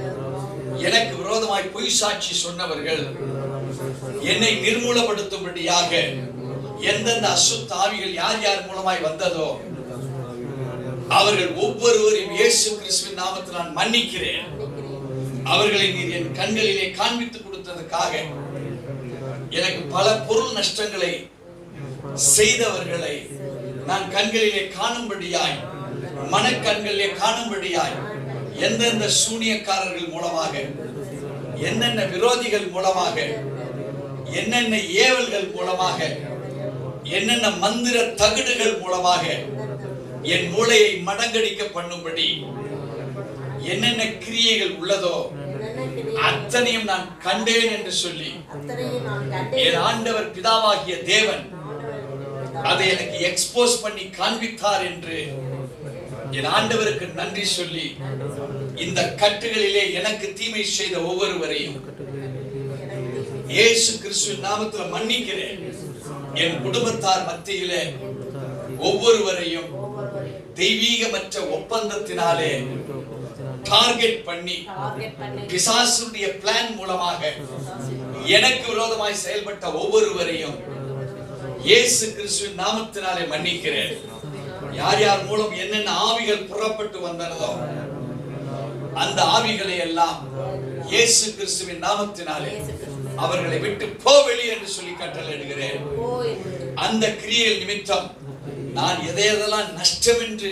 எனக்கு விரோதமாய் பொய் சாட்சி சொன்னவர்கள், என்னை நிர்மூலப்படுத்தும்படியாக எந்தெந்த அசுத்த ஆவிகள் யார் யார் மூலமாய் வந்ததோ அவர்கள் ஒவ்வொருவரையும் இயேசு கிறிஸ்துவின் நாமத்தில் நான் மன்னிக்கிறேன். அவர்களை நீர் என் கண்களிலே காண்பித்து கொடுத்ததற்காக, எனக்கு பல பொருள் நஷ்டங்களை செய்தவர்களை நான் கண்களிலே காணும்படியாய், மனக்கண்களிலே காணும்படியாய், எந்தெந்த சூனியக்காரர்கள் மூலமாக, என்னென்ன விரோதிகள் மூலமாக, என்னென்ன ஏவல்கள் மூலமாக, என்னென்ன மந்திர தகடுகள் மூலமாக என் மூளையை மடங்கடிக்க பண்ணும்படி என்னென்ன கிரியைகள் உள்ளதோ அத்தனையும் நான் கண்டேன் என்று சொல்லி என் ஆண்டவர் பிதாவாகிய தேவன் அதை எனக்கு எக்ஸ்போஸ் பண்ணி காண்பித்தார் என்று என் ஆண்டவருக்கு நன்றி சொல்லி, இந்த கட்டுகளிலே எனக்கு தீமை செய்த ஒவ்வொருவரையும் இயேசு கிறிஸ்துவின் நாமத்தில் மன்னிக்கிறேன். என் குடும்பத்தார் மத்தியிலே ஒவ்வொருவரையும் தெய்வீகமற்ற ஒப்பந்தத்தினாலே டார்கெட் பண்ணி பிசாசுடைய பிளான் மூலமாக எனக்கு விரோதமாய் செயல்பட்ட ஒவ்வொருவரையும் இயேசு கிறிஸ்துவின் நாமத்தினாலே மன்னிக்கிறேன். யார் யார் மூலம் என்னென்ன ஆவிகள் புறப்பட்டு வந்தனதோ அந்த ஆவிகளை எல்லாம் இயேசு கிறிஸ்துவின் நாமத்தினாலே அவர்களை விட்டு போ வெளியே என்று சொல்லி கட்டளையிடுகிறேன். அந்த கிரியைகள் நிமித்தம் நான் எதையெல்லாம் நஷ்டம் என்று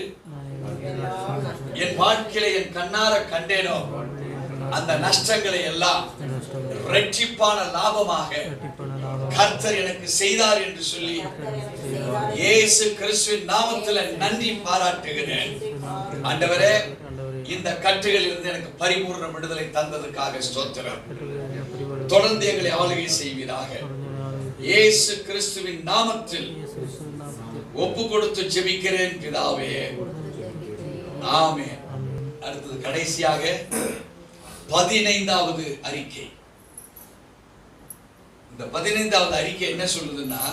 என் வாழ்க்கையில என் கண்ணார கண்டேனோ அந்த நஷ்டங்களை எல்லாம் இரட்டிப்பான லாபமாக கர்த்தர் எனக்கு செய்தார் என்று சொல்லி இயேசு கிறிஸ்துவின் நாமத்தில் நன்றி பாராட்டுகிறேன். ஆண்டவரே, இந்த கட்டுகளில் இருந்து எனக்கு பரிபூர்ண விடுதலை தந்ததுக்காக ஸ்தோத்திரம். தொடர்ந்து எங்களை ஆளுகை செய்வீராக. இயேசு கிறிஸ்துவின் நாமத்தில் ஒப்பு கொடுத்து ஜெபிக்கிறேன் பிதாவே, ஆமென். அடுத்தது கடைசியாக 15வது அறிக்கை. இந்த 15வது அறிக்கை என்ன சொல்லுதுன்னா,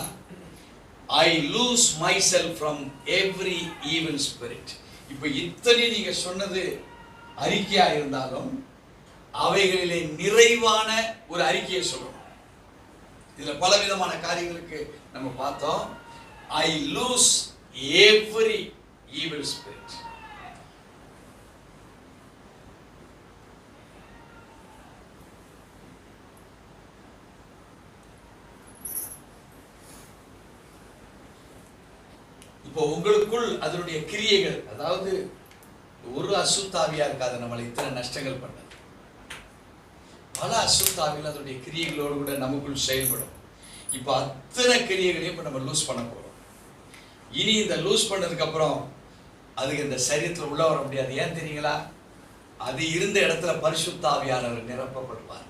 I lose myself from every evil spirit. இப்ப இத்தனை நீங்க சொன்னது அறிக்கையா இருந்தாலும் அவைகளிலே நிறைவான ஒரு அறிக்கையை சொல்லணும். இதுல பல விதமான காரியங்களுக்கு நம்ம பார்த்தோம். I lose every evil spirit. இப்போ உங்களுக்குள் அதனுடைய கிரியைகள், அதாவது ஒரு அசுத்தாவியா இருக்காது நம்மளை இத்தனை நஷ்டங்கள் பண்ணது. பல அசுத்தாவிகள் அதனுடைய கிரியைகளோடு கூட நமக்குள் செயல்படும். இப்போ அத்தனை கிரியைகளையும் இப்போ நம்ம லூஸ் பண்ண போறோம். இனி இந்த லூஸ் பண்ணதுக்கு அப்புறம் அதுக்கு இந்த சரீரத்தில் உள்ள வர முடியாது. ஏன் தெரியுங்களா? அது இருந்த இடத்துல பரிசுத்த ஆவியானவர் நிரப்பப்படுவார்.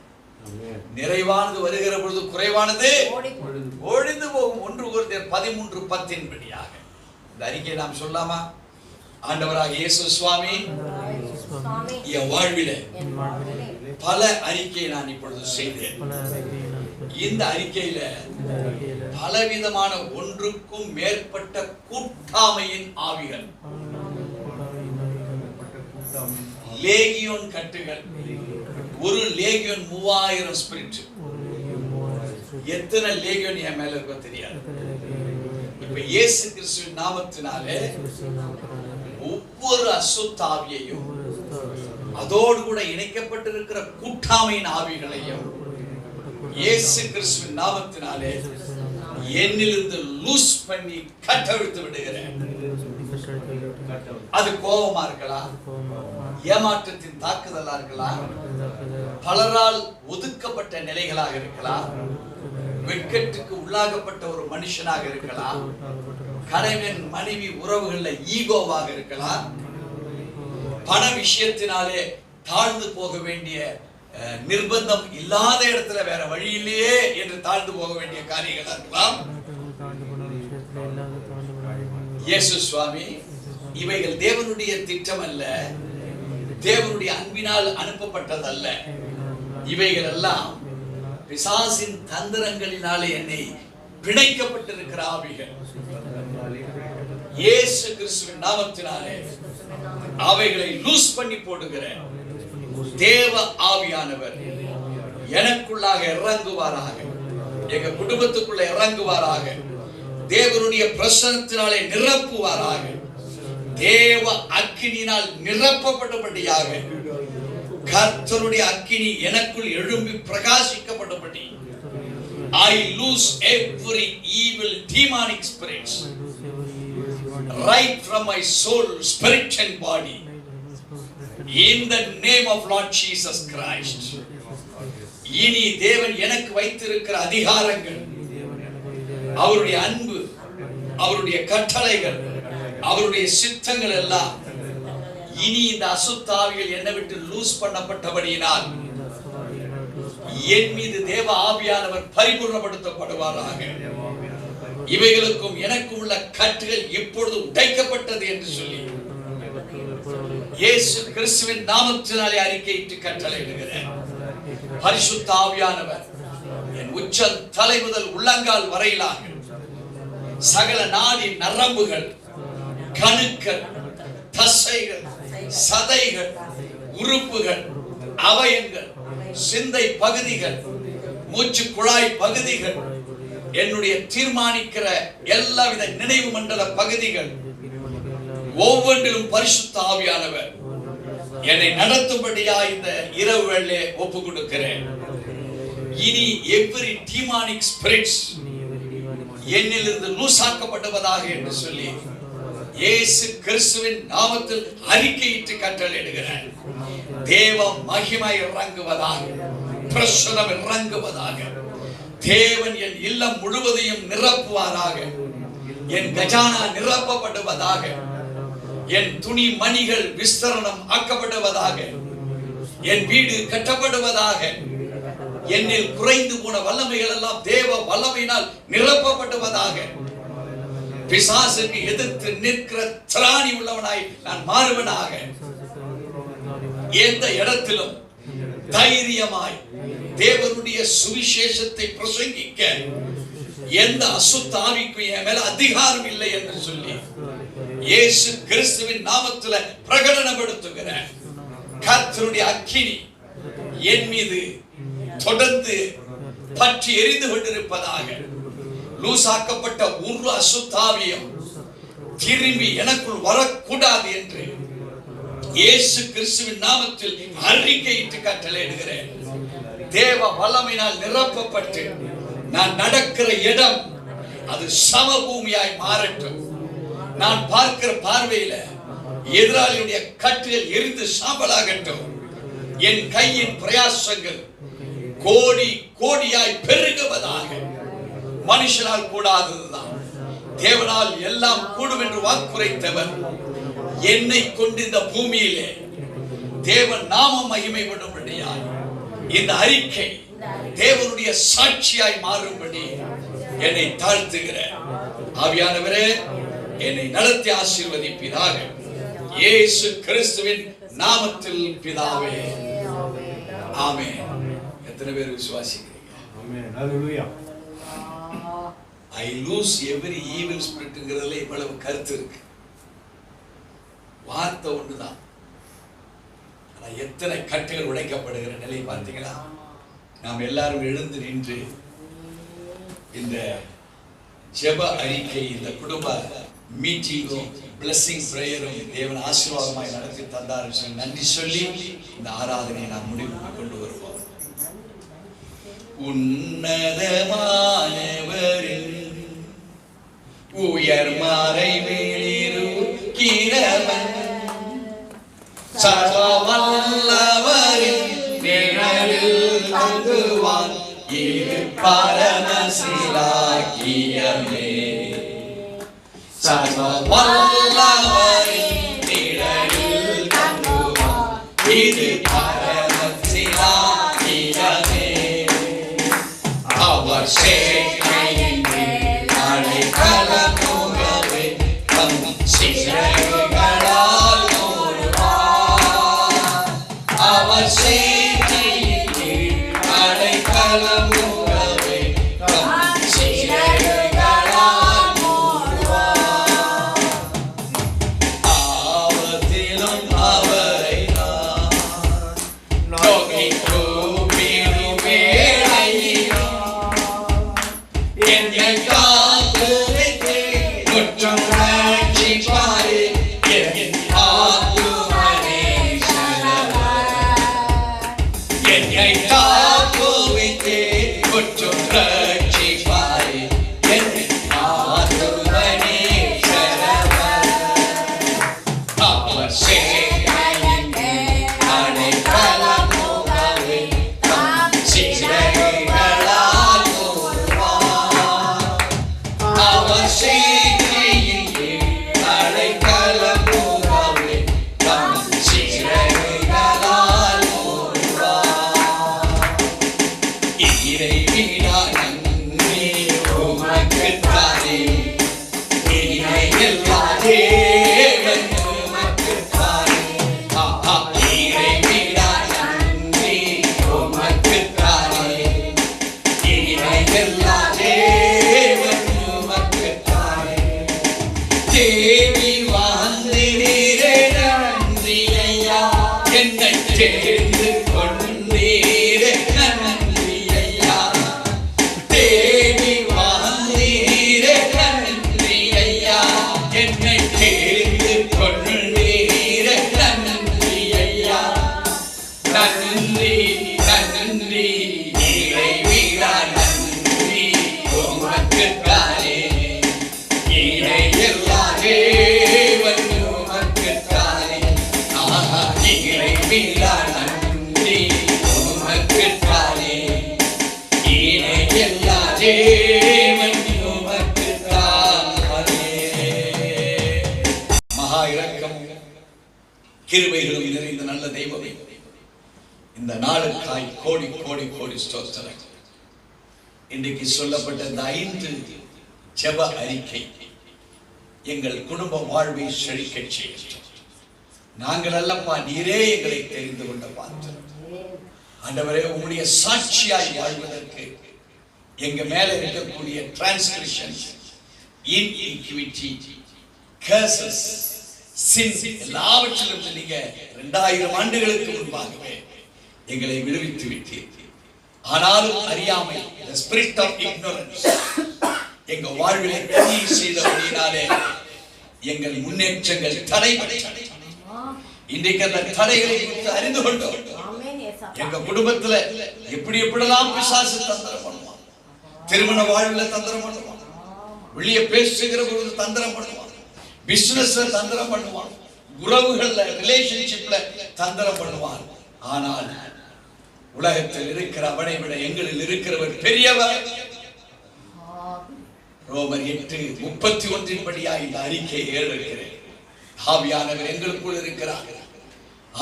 நிறைவானது வருகிற பொழுது குறைவானது ஒழிந்து போகும். 1 கொரிந்தியர் 13:10 படியாக இந்த அறிக்கையை நாம் சொல்லாமா? ஆண்டவராக இயேசு சுவாமி, என் வாழ்விலே பல அறிக்கையை நான் இப்பொழுது செய்தேன். இந்த அறிக்கையில பலவிதமான ஒன்றுக்கும் மேற்பட்ட கூட்டாமையின் ஆவிகள், லேகியோன் கட்டுகள், ஒரு லேகியோன் 3000 ஸ்பிரிட். எத்தனை லேகியோன் என் மேல இருக்கோ தெரியாது. இப்ப இயேசு கிறிஸ்துவின் நாமத்தினாலே ஒவ்வொரு அசுத்தாவியையும் அதோடு கூட இணைக்கப்பட்டிருக்கிற கூட்டாமையின் ஆவிகளையும் இயேசு கிறிஸ்துவின் நாமத்தினாலே என்னிலிருந்து லூஸ் பண்ணி கட்டவிழ்த்து விடுகிறேன். அது கோபமா இருக்கலாம், ஏமாற்றத்தின் தாக்குதலா இருக்கலாம், பலரால் ஒதுக்கப்பட்ட நிலைகளாக இருக்கலாம், வெட்கத்துக்கு உள்ளாகப்பட்ட ஒரு மனுஷனாக இருக்கலாம், கணவன் மனைவி உறவுகள்ல ஈகோவாக இருக்கலாம், பண விஷயத்தினாலே தாழ்ந்து போக வேண்டிய நிர்பந்தம் இல்லாத இடத்துல வேற வழி இல்லையே என்று தாழ்ந்து போக வேண்டிய காரியங்களா இருக்கலாம். இயேசு சுவாமி, இவைகள் தேவனுடைய திட்டம் அல்ல, தேவனுடைய அன்பினால் அனுப்பப்பட்டதல்ல. இவைகள் எல்லாம் பிசாசின் தந்திரங்களினாலே என்னை பிணைக்கப்பட்டிருக்கிற ஆவிகள். இயேசு கிறிஸ்துவின் நாமத்தினாலே அவைகளை லூஸ் பண்ணி போடுகிற தேவ ஆவியானவர் எனக்குள்ளாக இறங்குவாராக, எங்க குடும்பத்துக்குள்ள இறங்குவாராக, தேவனுடைய பிரசன்னத்தினாலே நிரப்புவாராக, தேவ அக்கினியினால் நிரப்பப்பட்டபடியாக கர்த்தருடைய அக்கினி எனக்குள் எழும்பி பிரகாசிக்கப்பட்டபடி I lose every evil demonic spirits right from my soul, spirit and body in the name of Lord Jesus Christ. இனி தேவன் எனக்கு வைத்திருக்கிற அதிகாரங்கள், அவருடைய அன்பு, அவருடைய கட்டளைகள், அவருடைய சித்தங்கள் எல்லாம் இனி இந்த அசுத்தாவிகள் என்னை விட்டு லூஸ் பண்ணப்பட்டபடியினால் என் மீது தேவ ஆவியானவர் பரிபூர்ணப்படுத்தப்படுவாராக. இவைகளுக்கும் எனக்கும் உள்ள கட்டுகள் இப்பொழுது உடைக்கப்பட்டது என்று சொல்லி இயேசு கிறிஸ்துவின் நாமத்தினாலே அறிக்கையிட்டு கட்டளையிடுகிறேன். பரிசுத்த ஆவியானவர் என் உச்ச தலை முதல் உள்ளங்கால் வரையிலாக சகல நாடி நரம்புகள், கணுக்கள், தசைகள், சதைகள், உறுப்புகள், அவயங்கள், சிந்தை பகுதிகள், மூச்சு குழாய் பகுதிகள், என்னுடைய தீர்மானிக்கிற எல்லாவித நினைவு மண்டல பகுதிகள் ஒவ்வொன்றிலும் பரிசுத்த ஆவியானவர் என்னை நடத்தும்படியா இந்த இரவு வேளையிலே ஒப்பு கொடுக்கிறேன். இனி எவ்ரி டீமானிக் ஸ்பிரிட்ஸ் என்னிலிருந்து லூசாக்கப்படுவதாக என்று சொல்லி இயேசு கிறிஸ்துவின் நாமத்தில் அறிக்கையிட்டு கட்டளையிடுகிறேன். தேவ மகிமை இறங்குவதாக, பிரசன்னம் இறங்குவதாக, தேவன் என் இல்லம் முழுவதையும் நிரப்புவாராக, என் கஜானா நிரப்பப்படுவதாக, என் துணி மணிகள் விஸ்தரணம் ஆக்கப்படுவதாக, என் வீடு கட்டப்படுவதாக, என்னில் குறைந்து போன வல்லமைகள் எல்லாம் தேவ வல்லமையினால் நிரப்பப்படுவதாக, பிசாசுக்கு எதிர்த்து நிற்கிற திராணி உள்ளவனாய் நான் மாறுவனாக, எந்த இடத்திலும் தைரியமாய் தேவனுடைய சுவிசேஷத்தை பிரசங்கிக்க எந்த அசுத்த ஆவிக்கும் என் மேல அதிகாரம் இல்லை என்று சொல்லி இயேசு கிறிஸ்துவின் நாமத்தில் பிரகடனப்படுத்துகிறேன். கர்த்தருடைய அக்கினி என் மீது தொடர்ந்து பற்றி எரிந்து கொண்டிருப்பதாக, லூசாக்கப்பட்ட ஒரு அசுத்தாவியம் திரும்பி எனக்குள் வரக்கூடாது என்று இயேசு கிறிஸ்துவின் நாமத்தில் அறிக்கையிட்டு கட்டளையிடுகிறேன். தேவ வல்லமையினால் நிரப்பப்பட்டு நான் நடக்கிற இடம் அது சமபூமியாய் மாறட்டும். நான் பார்க்கிற பார்வையில எதிராளியுடைய கட்டுகள் எரிந்து சாம்பலாகட்டும். என் கையின் பிரயாசங்கள் கோடி கோடியாய் பெருகுவதாக. மனுஷனால் கூடாததுதான் தேவனால் எல்லாம் கூடும் என்று வாக்குரைத்தவர் என்னை கொண்டு இந்த பூமியிலே தேவன் நாம மகிமைப்படும்படியாய் இந்த அறிக்கை தேவனுடைய சாட்சியாய் மாறும்படி என்னை தாழ்த்துகிற ஆவியானவரே என்னை நடத்தி ஆசீர்வதிப்பீராக. இயேசு கிறிஸ்துவின் நாமத்தில் பிதாவே, ஆமென். எத்தனை பேர் விசுவாசிக்கிறீங்க? ஆமென். ஹல்லேலூயா. I lose every evil spiritங்கிறதுல இவ்வளவு கருத்து இருக்கு. வார்த்தை ஒன்றுதான், ஆனா எத்தனை கட்டுகள் உடைக்கப்படுகிற நிலை பார்த்தீங்களா? நாம் எல்லாரும் எழுந்து நின்று இந்த ஜெப அறிக்கை, இந்த குடும்ப மீட்டிங்கும் பிளஸிங் பிரேயரும் தேவன் ஆசீர்வாதமாய் நடத்தி தந்தார் நன்றி சொல்லி இந்த ஆராதனையை நாம் முடிவுக்கு கொண்டு வருவோம். உன்னதமானவரின் உயர் மறைவிலிருக்கிறவன் சர்வ வல்லவரின் நிழலில் தங்குவான். இது பரமசிலாக்கியமே. சர்வ வல்லவரின் நிழலில் தங்குவான். இது பரமசிலாக்கியமே. அவர் சேனையின் அடைக்கலமுகவே தம் சிறைகளால் மூடுவார். அவர் சேனையின் அடைக்கலமுகவே தம் சிறைகளால் மூடுவார். முற்றும் ரட்சிப்பாரே என் ஆத்துமனே சரணம். அவர் சேனையின் அடைக்கலமாகவே தம் சிறகுகளால் மூடுவார். அவர் சேனையின் அடைக்கலமாகவே தம் சிறகுகளால் மூடுவார். இறைவிடா நன்றி உமக்குத்தானே, இணையில்லா தேவன் உமக்குத்தானே. இறைவிடா நன்றி உமக்குத்தானே, இணையில்லா தேவன் உமக்குத்தானே. தேவி வாழ்ந்தீரே நன்றி ஐயா, என்னை தேர்ந்து கொண்டீரே நன்றி ஐயா. தேவி வாழ்ந்தீரே நன்றி ஐயா, என்னை தேர்ந்து கொண்டீரே நன்றி ஐயா. நன்றி நன்றி இறைவிடா நன்றி உமக்குத்தானே, இணையில்லா தேவன் உமக்குத்தானே. இறைவிடா நன்றி உமக்குத்தானே, இணையில்லா தேவன் உமக்குத்தானே. மகா இரக்கமும் கிருபைகளும் நிறைந்த நல்ல தெய்வமே, இந்த நாளுக்காய் கோடி கோடி கோடி ஸ்தோத்திரம். இன்றைக்கு சொல்லப்பட்ட இந்த 5 ஜெப அறிக்கை எங்கள் குடும்ப வாழ்வை செழிக்கச் செய்யும். நாங்கள் அல்லப்பா, நீரே எங்களை தெரிந்து கொண்ட பாத்திரம். ஆண்டவரே, உம்முடைய சாட்சியாய் வாழ்வதற்கு எங்க மேல இருக்கக்கூடிய டிரான்ஸ்கிரிப்ஷன்ஸ், இன்இக்விட்டி, கர்சஸ், சின் எல்லாவற்றிலும் நீங்க 2000 ஆண்டுகளுக்கு முன்பாகவே எங்களை விடுவித்து விட்டீர்கள். ஆனாலும் அறியாமை, the spirit of ignorance எங்க வாழ்விலே கிரியை செய்தபடியினாலே எங்கள் முன்னேற்றங்கள் தடைபட்டன. இன்றைக்கு அந்த தடைகளை அறிந்து கொண்டோம். எங்க குடும்பத்துல எப்படி எப்படிலாம் பிசாசு தந்திரம் பண்ணுவான். திருமண வாழ்வுல தந்திரம் பண்ணுவான், வெளியே பேசுகிற பொழுது தந்திரம் பண்ணுவான், பிசினஸ்ல தந்திரம் பண்ணுவான், உறவுகள்ல ரிலேஷன்ஷிப்ல தந்திரம் பண்ணுவான். ஆனால் உலகத்தில் இருக்கிற அவனை விட எங்களில் இருக்கிறவர் பெரியவர். ரோமர் 8:31 படியா இந்த அறிக்கையை எழுதுகிறேன். ஆவியானவர் எங்களுக்குள் இருக்கிறார்.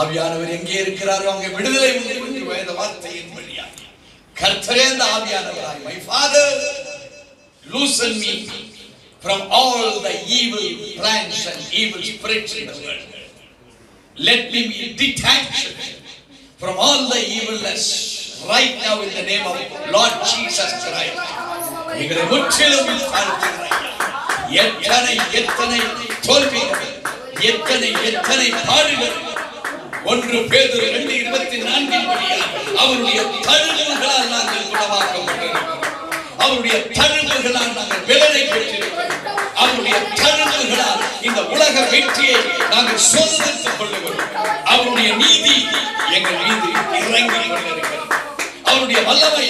ஆவியானவர் எங்கே இருக்கிறாரோ அங்கே விடுதலை உண்டு என்று வேத வார்த்தையின் படியாக கர்த்தரே அந்த ஆவியானவராய், my father loosen me from all the evil plans and evil spirits in the world. Let me be detached from all the evilness right now in the name of Lord Jesus Christ. எங்களை முற்றிலும் தாழ்த்துகிறேன். எத்தனை எத்தனை தோல்விகள், எத்தனை பாடுகள். 1 பேதுரு 2:24 படியாக அவருடைய தழும்புகளால் நாங்கள் குணமாக்கப்பட்டிருக்கிறோம். அவருடைய தழும்புகளால் நாங்கள் விடுதலை பெற்றிருக்கிறோம். அவருடைய தழும்புகளால் இந்த உலக வெற்றியை நாங்கள் சுதந்திரித்துக் கொள்ளுகிறோம். அவருடைய நீதி எங்கள் மீது இறங்கி கொண்டிருக்கிறது. அவருடைய வல்லமை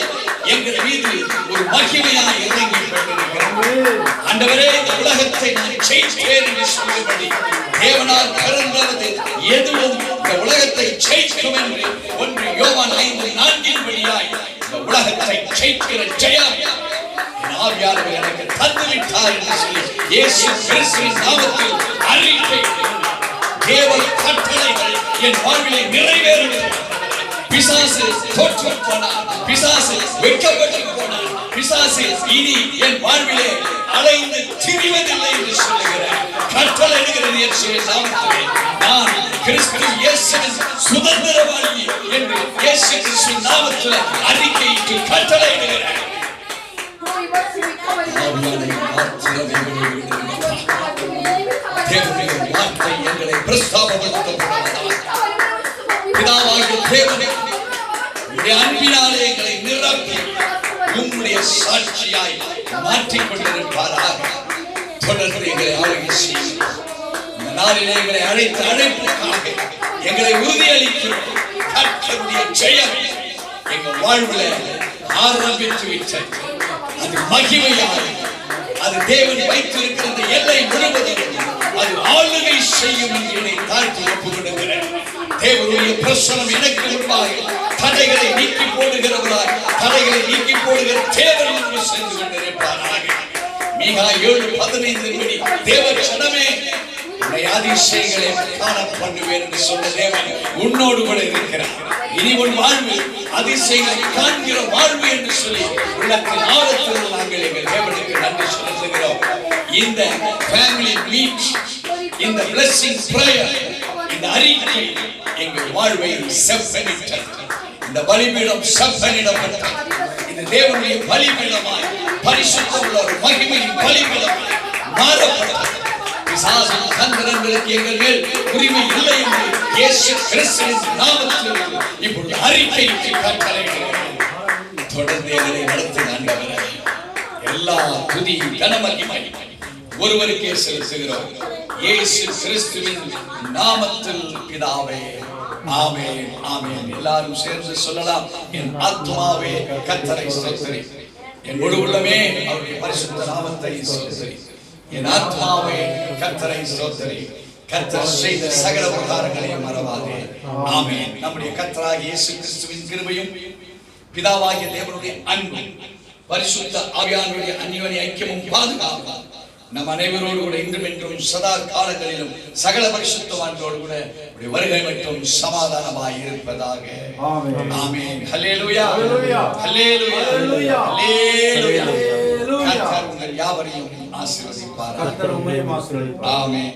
எங்கள் மீது ஒரு மகிமையாக இறங்கி கொண்டிருக்கிறது. ஆண்டவரே, இந்த உலகத்தை நான் ஜெயிப்பேன் என்று சொல்லும்படி தேவனால் பிறந்தது எதுவும் இந்த உலகத்தை ஜெயிக்கும் என்று 1 யோவான் 5:4 படியாய் இந்த உலகத்தை ஜெயிக்கிற ஜெயம் என் ஆவியானவர் எனக்கு தந்துவிட்டார் என்று சொல்லி இயேசு கிறிஸ்துவின் நாமத்தில் அறிக்கை. தேவ கட்டளைகள் என் வாழ்விலே நிறைவேறுகிறது. பிசாசு தோற்று போனார், பிசாசு வெட்கப்பட்டு போனார், பிசாசு இனி என் வாழ்விலே அலைந்து திரிவதில்லை என்று சொல்லுகிறார். கட்டளையிடுகிறது இயேசுவின் நாமத்திலே. நான் கிறிஸ்து இயேசுவின் சுதந்திரவாளி என்று இயேசு கிறிஸ்துவின் நாமத்தில் அறிக்கையிட்டு கட்டளையிடுகிறார். தேவனுடைய வார்த்தை எங்களை பிரஸ்தாபப்படுத்தப்படுவதாக பிதாவாகிய தேவனே, உம்முடைய அன்பினாலே எங்களை நிரப்பி உம்முடைய சாட்சியாய் மாற்றிக் கொண்டிருப்பாராக. தொடர்ந்து எங்களை ஆளுகை செய்யும். இந்த நாளிலே எங்களை அழைத்த அழைப்புக்காக எங்களை உறுதியளிக்கிறோம். கர்த்தருடைய ஜெயம் எங்கள் வாழ்வில் ஆரம்பித்து விட்டது. அது மகிமையாக, அது தேவன் வைத்திருக்கிற அந்த எல்லை முழுவதும் அது ஆளுகை செய்யும் என்று என்னை தாழ்த்தி ஒப்புக் கொடுக்கிறேன். தேவனுடைய பிரசனம் எனக்கு முன்பாக தடைகளை நீக்கி போடுகிறவராய், தடைகளை நீக்கி போடுகிற தேவன் என்று சென்று கொண்டிருப்பாராக. மீகா 7:15 தேவ ஜனமே உன்னை அதிசயங்களை காண பண்ணுவேன் என்று சொன்ன தேவன் உன்னோடு கூட இருக்கிறார். இனி உன் வாழ்வு அதிசயங்களை காண்கிற வாழ்வு என்று சொல்லி உள்ளத்தின் ஆழத்தில் நாங்கள் எங்கள் தேவனுக்கு நன்றி செலுத்துகிறோம். இந்த ஃபேமிலி மீட், இந்த blessing prayer, இந்த அறிக்கை எங்கள் வாழ்வை செப்பனிட்டது. இந்த பலிபீடம் செப்பனிடப்பட்டது. இந்த தேவனுடைய பலிபீடமாய், பரிசுத்தம் உள்ள ஒரு மகிமையின் பலிபீடமாய் மாறப்பட்டது. பிசாசின் தந்திரங்களுக்கு எங்கள் மேல் உரிமை இல்லை என்று இயேசு கிறிஸ்துவின் நாமத்தில் இப்பொழுது அறிக்கையிட்டு கட்டளையிடுகிறேன். தொடர்ந்து எங்களை நடத்துகிற ஆண்டவரே, எல்லா துதி கனமகிமை ஒருவருக்கே செலுத்துகிறோம். இயேசு கிறிஸ்துவின் நாமத்தில் பிதாவே, ஆமென், ஆமென். எல்லாரும் சேர்ந்து சொல்லலாம். என் ஆத்துமாவே கர்த்தரை ஸ்தோத்திரி, என் முழு உள்ளமே அவருடைய பரிசுத்த நாமத்தை ஸ்தோத்திரி. என் ஆத்துமாவே கர்த்தரை ஸ்தோத்திரி, கர்த்தர் செய்த சகல உபகாரங்களையும் மறவாதே. ஆமென். நம்முடைய கர்த்தராகிய இயேசு கிறிஸ்துவின் கிருபையும், பிதாவாகிய தேவனுடைய அன்பும், பரிசுத்த ஆவியானவருடைய அந்யோன்ய ஐக்கியமும் பாதுகாப்பும் நம் அனைவரோடு கூட இன்றும் என்றும் சதா காலங்களிலும் சகல பரிசுத்தவான்களோடு கூட வருகை மற்றும் சமாதானமாய் இருப்பதாக. ஆமென், ஆமென். ஹல்லேலூயா, ஹல்லேலூயா, ஹல்லேலூயா, ஹல்லேலூயா. கர்த்தர் உங்கள் யாவரையும் ஆசீர்வதிப்பார். ஆமென்.